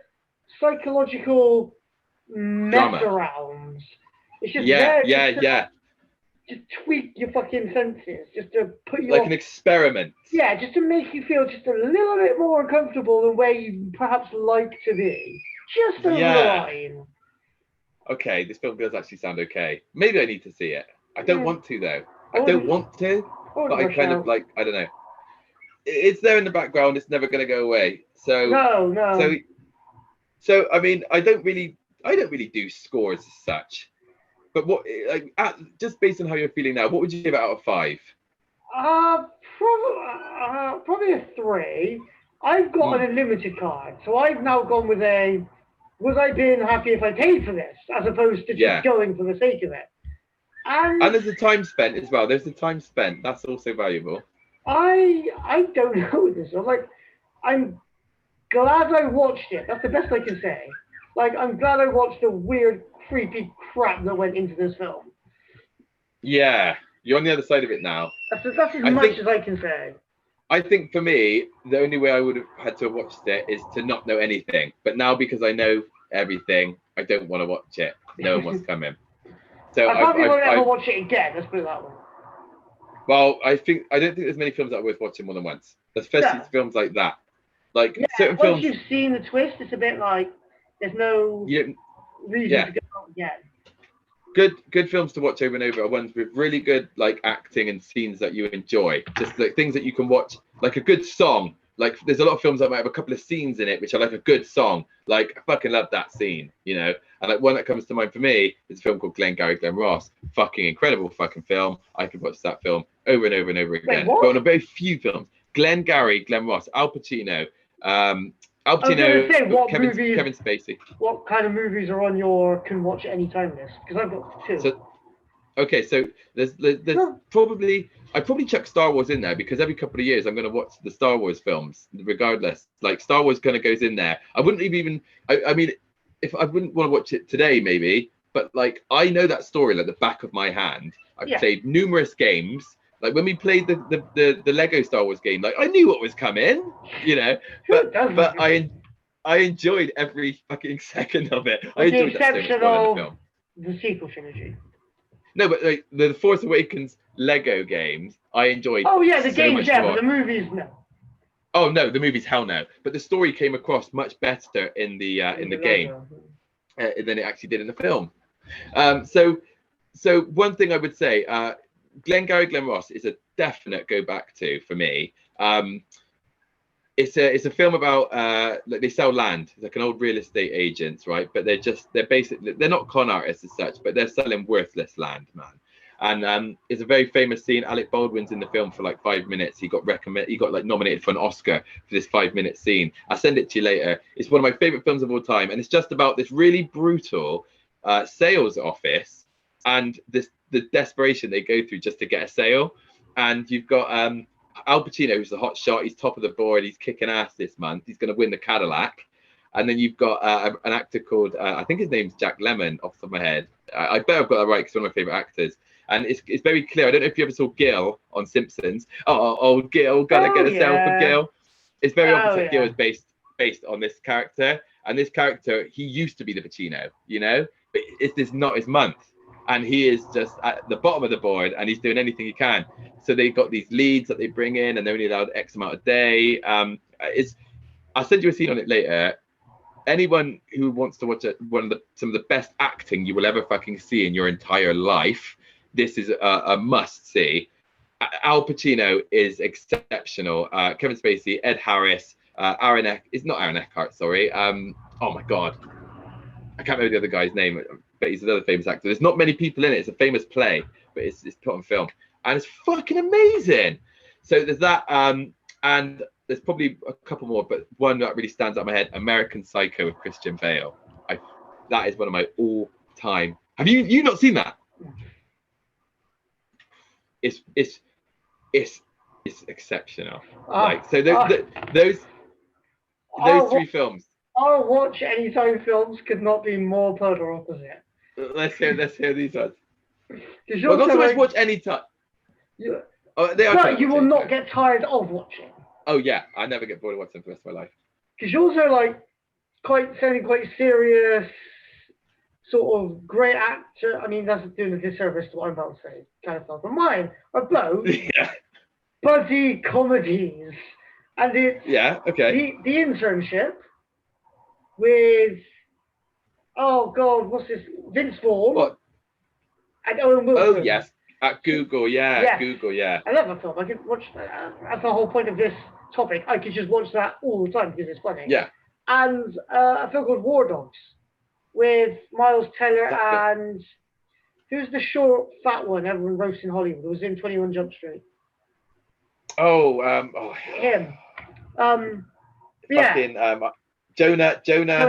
psychological mess around. It's just just tweak your fucking senses, just to put you like an experiment. Yeah, just to make you feel just a little bit more uncomfortable than where you perhaps like to be. Just over the line. Okay, this film does actually sound okay. Maybe I need to see it. I don't want to though. I don't want to, but I kind of like, I don't know. It's there in the background. It's never going to go away. So no. So I mean, I don't really do scores as such. But what, like, just based on how you're feeling now, what would you give it out of 5? Probably a 3. I've got an unlimited card, so I've now gone with a. Was I being happy if I paid for this, as opposed to just going for the sake of it? And there's the time spent as well. There's the time spent. That's also valuable. I don't know this. I'm glad I watched it. That's the best I can say. Like, I'm glad I watched the weird, creepy crap that went into this film. Yeah, you're on the other side of it now. That's as much as I can say. I think for me, the only way I would have had to have watched it is to not know anything. But now, because I know everything, I don't want to watch it. No one wants to come in. So I probably won't ever watch it again. Let's put it that way. Well, I don't think there's many films that are worth watching more than once, especially films like that. Like certain films. Once you've seen the twist, it's a bit like there's no reason to go out again. Good films to watch over and over are ones with really good like acting and scenes that you enjoy. Just like things that you can watch, like a good song. Like there's a lot of films that might have a couple of scenes in it which are like a good song. Like I fucking love that scene, you know. And like one that comes to mind for me is a film called Glengarry Glen Ross. Fucking incredible fucking film. I could watch that film over and over and over again. But on a very few films. Glengarry Glen Ross, Al Pacino, Kevin Spacey. What kind of movies are on your can watch at any time list? Because I've got 2. So there's probably I probably chuck Star Wars in there because every couple of years I'm going to watch the Star Wars films regardless. Like Star Wars kind of goes in there. I wouldn't even I mean if I wouldn't want to watch it today maybe, but like I know that story like the back of my hand. I've played numerous games. Like when we played the Lego Star Wars game, like I knew what was coming, you know. But I enjoyed every fucking second of it. I enjoyed that so much more than the film. The sequel trilogy. No, but like the Force Awakens Lego games, I enjoyed. Oh yeah, the games, but the movies, no. Oh no, the movies, hell no. But the story came across much better in the game than it actually did in the film. So one thing I would say, Glengarry Glen Ross is a definite go back to for me. It's a film about like they sell land. It's like an old real estate agents, right? But they're not con artists as such, but they're selling worthless land, man. And it's a very famous scene. Alec Baldwin's in the film for like 5 minutes. He got like nominated for an Oscar for this 5-minute scene. I'll send it to you later. It's one of my favorite films of all time, and it's just about this really brutal sales office and the desperation they go through just to get a sale. And you've got Al Pacino, who's the hot shot. He's top of the board. He's kicking ass this month. He's going to win the Cadillac. And then you've got an actor called, I think his name's Jack Lemmon, off the top of my head. I bet I've got that right because one of my favorite actors. And it's very clear. I don't know if you ever saw Gil on Simpsons. Oh, Gil, gotta get a sale for Gil. It's very obvious that Gil is based on this character. And this character, he used to be the Pacino, you know? But it's not his month. And he is just at the bottom of the board and he's doing anything he can. So they've got these leads that they bring in and they're only allowed X amount a day. I'll send you a scene on it later. Anyone who wants to watch some of the best acting you will ever fucking see in your entire life, this is a must see. Al Pacino is exceptional. Kevin Spacey, Ed Harris, Aaron Eckhart, sorry. oh my god, I can't remember the other guy's name, but he's another famous actor. There's not many people in it. It's a famous play, but it's put on film, and it's fucking amazing. So there's that, and there's probably a couple more, but one that really stands out in my head: American Psycho with Christian Bale. That is one of my all-time. Have you not seen that? It's exceptional. Like so, those three films. Our watch anytime films could not be more polar opposite. Let's hear these ones. Well, not so much watch anytime. But you will not get tired of watching. Oh yeah, I never get bored of watching for the rest of my life. Because you're also like sounding quite serious, sort of great actor. I mean, that's doing a disservice to what I'm about to say, kind of stuff. But mine are both buddy comedies, and it's the Internship with what's this? Vince Vaughn. What? And Owen Wilson. Oh yes, at Google, Google, I love that film. I could watch. That's the whole point of this topic. I could just watch that all the time because it's funny. Yeah. And a film called War Dogs with Miles Teller and who's the short, fat one everyone roasts in Hollywood? It was in 21 Jump Street. Him. Jonah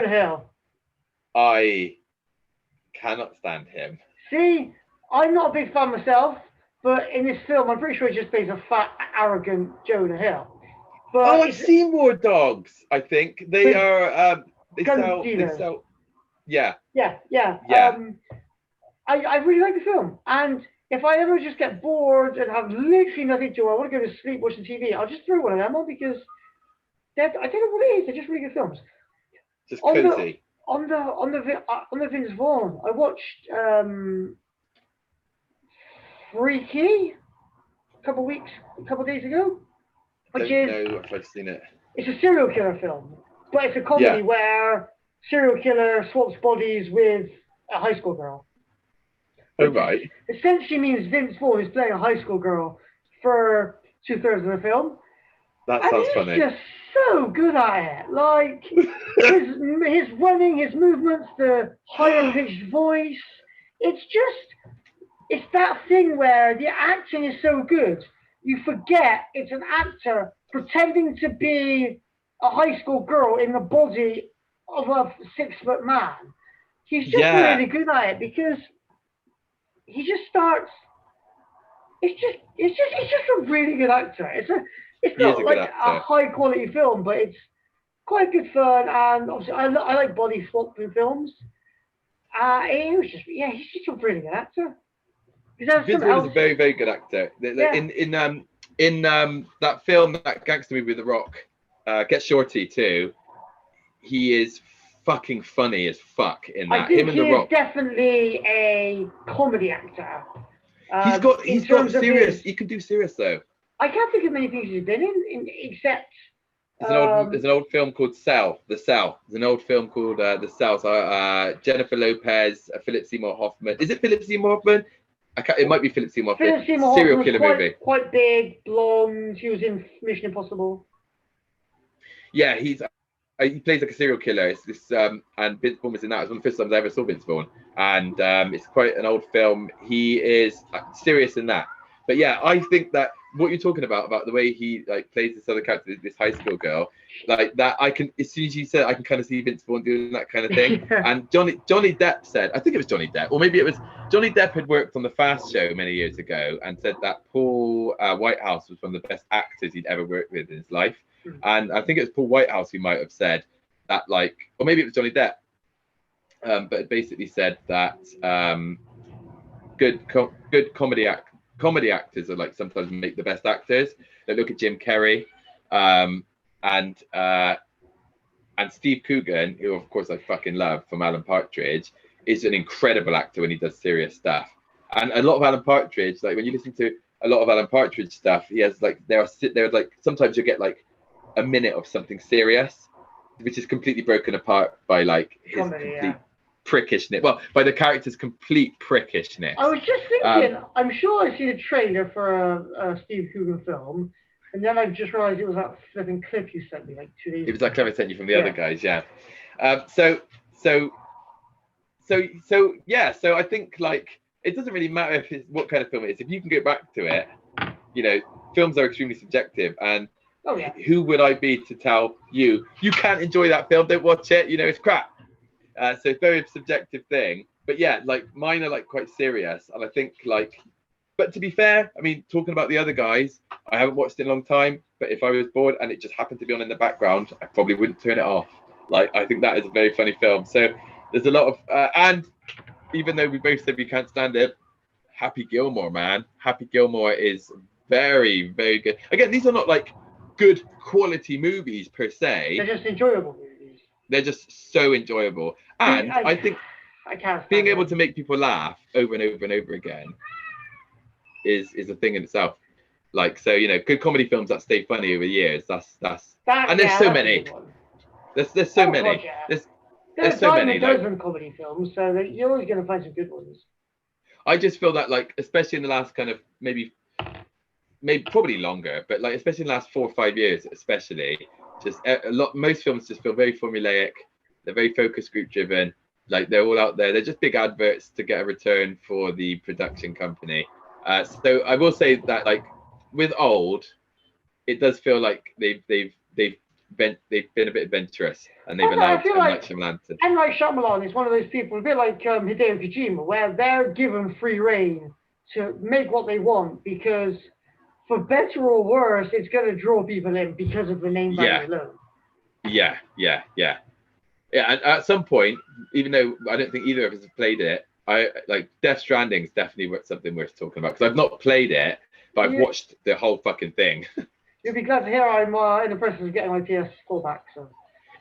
Hill. I cannot stand him. See, I'm not a big fan myself, but in this film, I'm pretty sure he just plays a fat, arrogant Jonah Hill. But I've seen War Dogs. I think they are. They sell. Yeah. I really like the film, and if I ever just get bored and have literally nothing to do, I want to go to sleep watching TV, I'll just throw one of them on because I don't know what it is. They're just really good films. Just cozy. On the Vince Vaughn, I watched Freaky a couple days ago. I don't know if I've seen it. It's a serial killer film, but it's a comedy where serial killer swaps bodies with a high school girl. Oh right. Essentially means Vince Vaughn is playing a high school girl for 2/3 of the film. That sounds funny. He's just so good at it. Like his running, his movements, the higher pitched voice. It's that thing where the acting is so good, you forget it's an actor pretending to be a high school girl in the body of a 6-foot man. He's just really good at it because he just starts. It's just a really good actor. It's not like a high quality film, but it's quite good fun. And obviously, I like body swapping films. He's just a really good actor. Vince Vaughn is a very, very good actor. In that film, that gangster movie with The Rock, Get Shorty too, he is fucking funny as fuck in that. I think he is definitely a comedy actor. He's got serious. He can do serious though. I can't think of many things he's been in except. There's an old film called Cell. The Cell. There's an old film called The Cell. So, Jennifer Lopez, Philip Seymour Hoffman. Is it Philip Seymour Hoffman? It might be Philip Seymour Hoffman. Philip Seymour serial Hoffman killer movie. Quite big, blonde. He was in Mission Impossible. Yeah, he plays like a serial killer. It's this and Vince Vaughn was in that. It was one of the first times I ever saw Vince Vaughn, and it's quite an old film. He is serious in that. But yeah, I think that what you're talking about the way he like plays this other character, this high school girl, like that, I can, as soon as you said, I can kind of see Vince Vaughn doing that kind of thing. And Johnny Depp said, I think it was Johnny Depp, or maybe it was Johnny Depp had worked on the Fast Show many years ago and said that Paul Whitehouse was one of the best actors he'd ever worked with in his life. And I think it was Paul Whitehouse who might have said that, like, or maybe it was Johnny Depp, but it basically said that good comedy actors are like sometimes make the best actors. Like, look at Jim Carrey, and Steve Coogan, who of course I fucking love from Alan Partridge, is an incredible actor when he does serious stuff. And a lot of Alan Partridge, like when you listen to a lot of Alan Partridge stuff, he has like there are like sometimes you get like a minute of something serious, which is completely broken apart by like his complete prickishness. Well, by the character's complete prickishness. I was just thinking, I'm sure I've seen a trailer for a Steve Coogan film, And then I just realised it was that flipping clip you sent me like 2 days It was ago. that clip I sent you from the other guys, yeah. So yeah. So I think like it doesn't really matter if it's what kind of film it is. If you can go back to it, you know, films are extremely subjective, and who would I be to tell you can't enjoy that film? Don't watch it. You know, it's crap. So it's a very subjective thing. But yeah, like mine are like quite serious, and I think like. But to be fair, I mean, talking about the other guys, I haven't watched it in a long time. But if I was bored and it just happened to be on in the background, I probably wouldn't turn it off. Like, I think that is a very funny film. So there's a lot of, and even though we both said we can't stand it, Happy Gilmore, man. Happy Gilmore is very, very good. Again, these are not like good quality movies per se. They're just enjoyable movies. They're just so enjoyable. And I think being able to make people laugh over and over and over again is a thing in itself. Like, so, you know, good comedy films that stay funny over years. That's and there's so many. There's so many. There's so many. Like comedy films, so that you're always going to find some good ones. I just feel that, like, especially in the last kind of maybe probably longer, but like especially in the last 4 or 5 years, especially, just most films just feel very formulaic. They're very focus group driven. Like, they're all out there. They're just big adverts to get a return for the production company. So I will say that, like, with old, it does feel like they've been a bit adventurous, and they've allowed M. Night Shyamalan to. M. Night Shyamalan is one of those people, a bit like Hideo Kojima, where they're given free reign to make what they want, because for better or worse, it's going to draw people in because of the name value alone. Yeah. And at some point, even though I don't think either of us have played it, I like Death Stranding is definitely something worth talking about, because I've not played it, but I've watched the whole fucking thing. You'll be glad to hear I'm in the process of getting my PS4 back. So.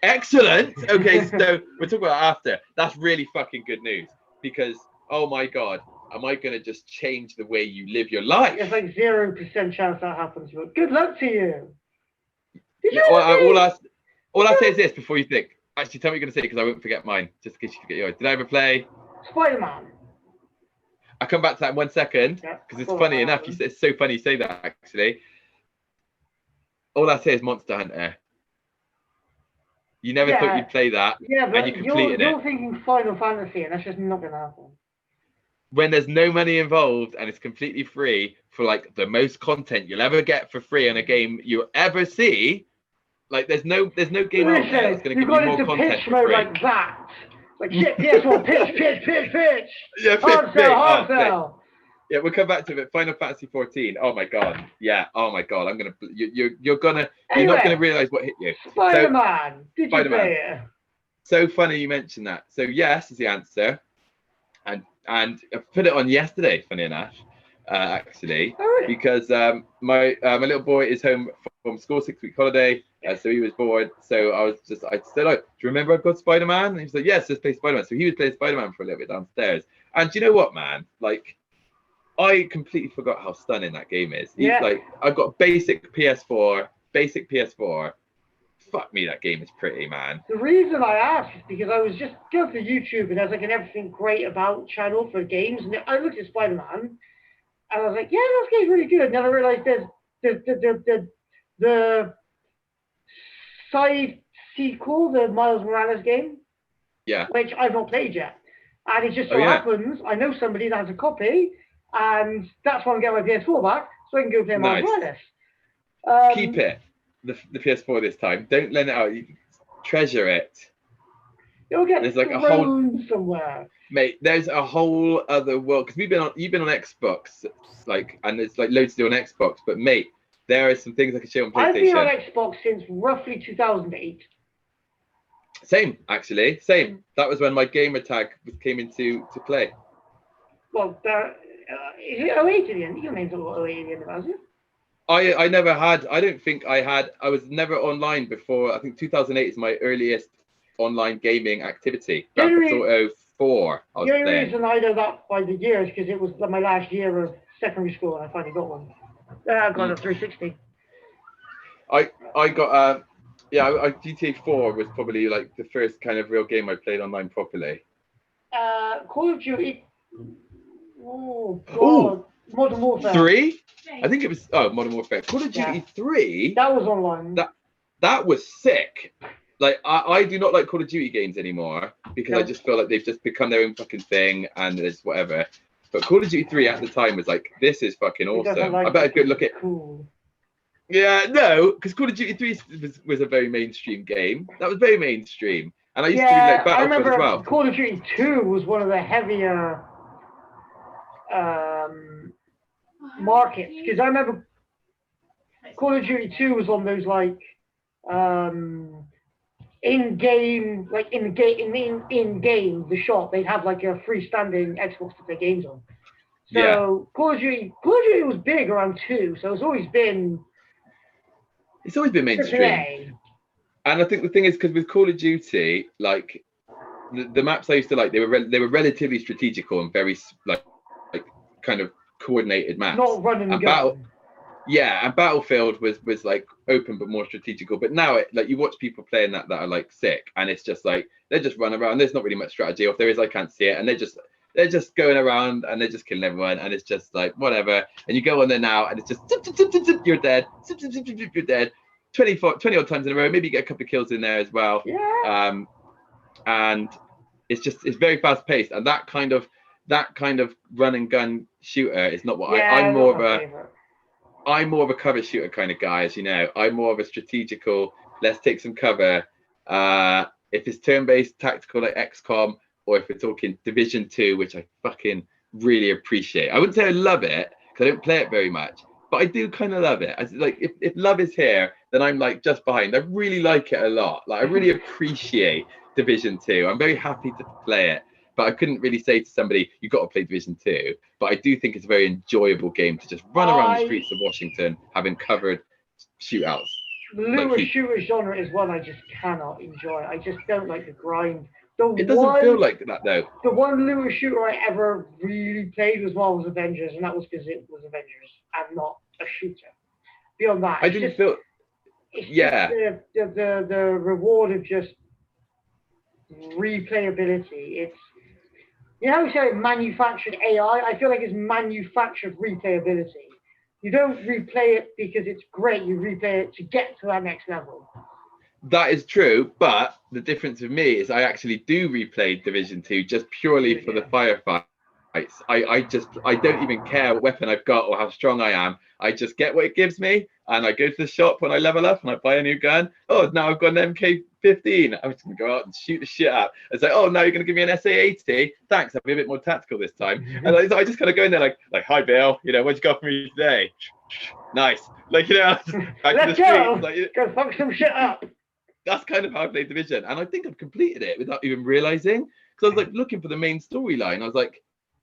Excellent. Okay, so we'll talk about that after. That's really fucking good news, because oh my god, am I gonna just change the way you live your life? It's like 0% chance that happens, but good luck to you. All I say is this before you think. Actually, tell me what you're gonna say, because I won't forget mine, just in case you forget yours. Did I ever play Spider-Man? I'll come back to that in 1 second, because it's funny enough. It's so funny you say that, actually. All I say is Monster Hunter. You never thought you'd play that, and you completed it. You're thinking Final Fantasy, and that's just not going to happen. When there's no money involved and it's completely free, for like the most content you'll ever get for free on a game you'll ever see, like there's no game out there that's going to give you more content pitch mode like that. Like shit, PS1, pitch. Yeah, hard sell. Yeah, we'll come back to it. Final Fantasy 14. Oh my god. Yeah. Oh my god. I'm gonna. You're not gonna realize what hit you. Spider-Man. Did you play it? So funny you mentioned that. So yes is the answer, and I put it on yesterday. Funny enough, actually, because my little boy is home from school, 6-week holiday. So he was bored. So I said, "Oh, do you remember I've got Spider-Man?" And he was like, "Yes, let's play Spider-Man." So he was playing Spider-Man for a little bit downstairs. And do you know what, man? Like, I completely forgot how stunning that game is. Like, I've got basic PS4. Fuck me, that game is pretty, man. The reason I asked is because I was just going through YouTube, and there's like an everything great about channel for games, and I looked at Spider-Man, and I was like, yeah, this game's really good. And then I realized there's the side sequel, the Miles Morales game, which I've not played yet. And it just so happens I know somebody that has a copy, and that's why I'm getting my PS4 back, so I can go play Miles Morales. Keep it, the PS4 this time. Don't lend it out. You treasure it. You'll get there's like a whole somewhere. Mate, there's a whole other world, because you've been on Xbox, like, and there's like loads to do on Xbox, but mate, there are some things I can show on PlayStation. I've been on Xbox since roughly 2008. Same, actually. Same. That was when my gamer tag came into play. Well, is it 08 in the end? Your name's not 08 in the end, has it? I never had. I don't think I had. I was never online before. I think 2008 is my earliest online gaming activity. Grand Theft Auto 4. The only reason I know that by the years, because it was my last year of secondary school, and I finally got one. I got a 360. I got GTA 4 was probably like the first kind of real game I played online properly. Call of Duty. Oh God. Modern Warfare. 3? I think it was Modern Warfare. Call of Duty 3. That was online. That was sick. Like I do not like Call of Duty games anymore because I just feel like they've just become their own fucking thing and it's whatever. But Call of Duty 3 at the time was like, this is fucking awesome. I better go look at. Cool. Yeah, no, because Call of Duty 3 was a very mainstream game. That was very mainstream. And I used to really like Battlefield as well. Call of Duty 2 was one of the heavier markets, because I remember Call of Duty 2 was on those like in-game, like in game, the shop, they'd have like a freestanding Xbox to play games on. So Call of Duty was big around 2, so it's always been mainstream. And I think the thing is, because with Call of Duty, like the maps I used to like, they were relatively strategical and very like kind of coordinated maps. Not running and gun. And Battlefield was like open but more strategical. But now like you watch people playing that are like sick, and it's just like they just run around. There's not really much strategy, or if there is, I can't see it, and they're just going around and they're just killing everyone, and it's just like whatever. And you go on there now, and it's just you're dead, you're dead. 20 odd times in a row. Maybe you get a couple of kills in there as well. Yeah. And it's very fast paced, and that kind of run and gun shooter is not what I'm more of a cover shooter kind of guy, as you know. I'm more of a strategical, let's take some cover. If it's turn-based tactical like XCOM, or if we're talking Division 2, which I fucking really appreciate. I wouldn't say I love it because I don't play it very much, but I do kind of love it. Like if love is here, then I'm like just behind. I really like it a lot. Like I really appreciate Division 2. I'm very happy to play it, but I couldn't really say to somebody, you got to play Division 2. But I do think it's a very enjoyable game to just run around the streets of Washington having covered shootouts. The looter shooter genre is one I just cannot enjoy. I just don't like the grind. It doesn't feel like that though. The one looter shooter I ever really played was Marvel's Avengers, and that was because it was Avengers and not a shooter. Beyond that, I didn't feel. Yeah. Just the reward of just replayability. It's, you know, you say manufactured AI. I feel like it's manufactured replayability. You don't replay it because it's great. You replay it to get to that next level. That is true, but the difference with me is I actually do replay Division 2 just purely for the firefights. I don't even care what weapon I've got or how strong I am. I just get what it gives me, and I go to the shop when I level up and I buy a new gun. Oh, now I've got an MK15. I'm just gonna go out and shoot the shit out. It's like, oh, now you're gonna give me an SA80. Thanks, I'll be a bit more tactical this time. And I just kind of go in there like, hi Bill, you know, what you got for me today? Nice, like, you know, back to the streets. Like, go fuck some shit up. That's kind of how I played Division, and I think I've completed it without even realizing, because I was like looking for the main storyline. I was like,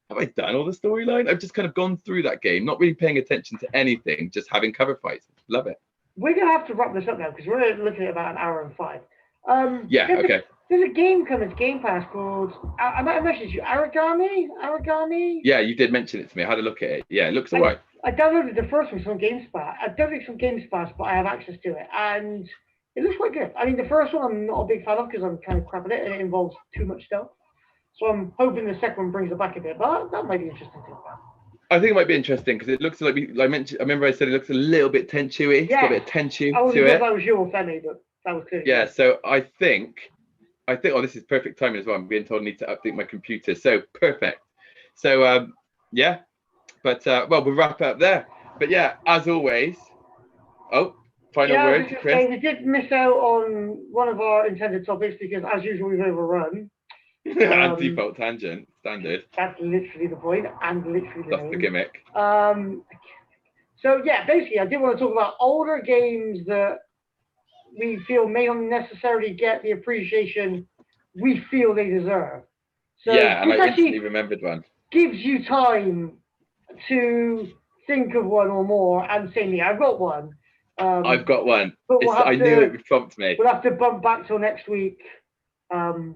have I done all the storyline? I've just kind of gone through that game, not really paying attention to anything, just having cover fights. Love it. We're gonna have to wrap this up now because we're looking at about an hour and 5. Okay. There's a game coming to Game Pass called, I might have mentioned you, Aragami? Yeah, you did mention it to me. I had a look at it. Yeah, it looks alright. I downloaded the first one from GameSpot. I don't think it's from GameSpot, but I have access to it, and it looks quite good. I mean, the first one I'm not a big fan of because I'm kind of crap at it and it involves too much stuff. So I'm hoping the second one brings it back a bit, but that might be interesting to about. I think it might be interesting because it looks like I remember I said it looks a little bit Tenchu-y. It's got a bit of Tenchu to it. That was you or Femi, but that was clear. Yeah, so I think, oh, this is perfect timing as well. I'm being told I need to update my computer. So perfect. So, yeah. But, well, we'll wrap up there. But yeah, as always, final word to Chris. We did miss out on one of our intended topics because, as usual, we've overrun. And default tangent, standard. That's literally the point, and literally the gimmick. So yeah, basically, I did want to talk about older games that we feel may not necessarily get the appreciation we feel they deserve. So yeah, and I instantly remembered one. Gives you time to think of one or more, and say me, I've got one. I've got one. I knew it would prompt me. We'll have to bump back till next week.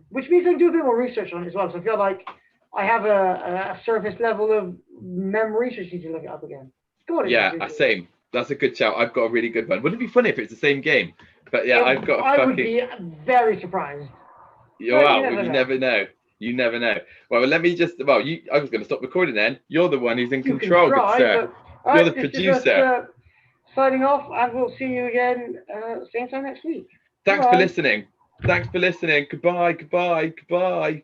Which means I can do a bit more research on it as well. So I feel like I have a surface level of memory, so I just need to look it up again. Same. That's a good shout. I've got a really good one. Wouldn't it be funny if it's the same game? But yeah, I've got I would be very surprised. You never know. You never know. Well, let me just. I was going to stop recording then. You're the one who's in control, good sir. All You're right, the this is us, producer. signing off, and we'll see you again same time next week. Thanks for Bye. listening. Thanks for listening. Goodbye, goodbye, goodbye.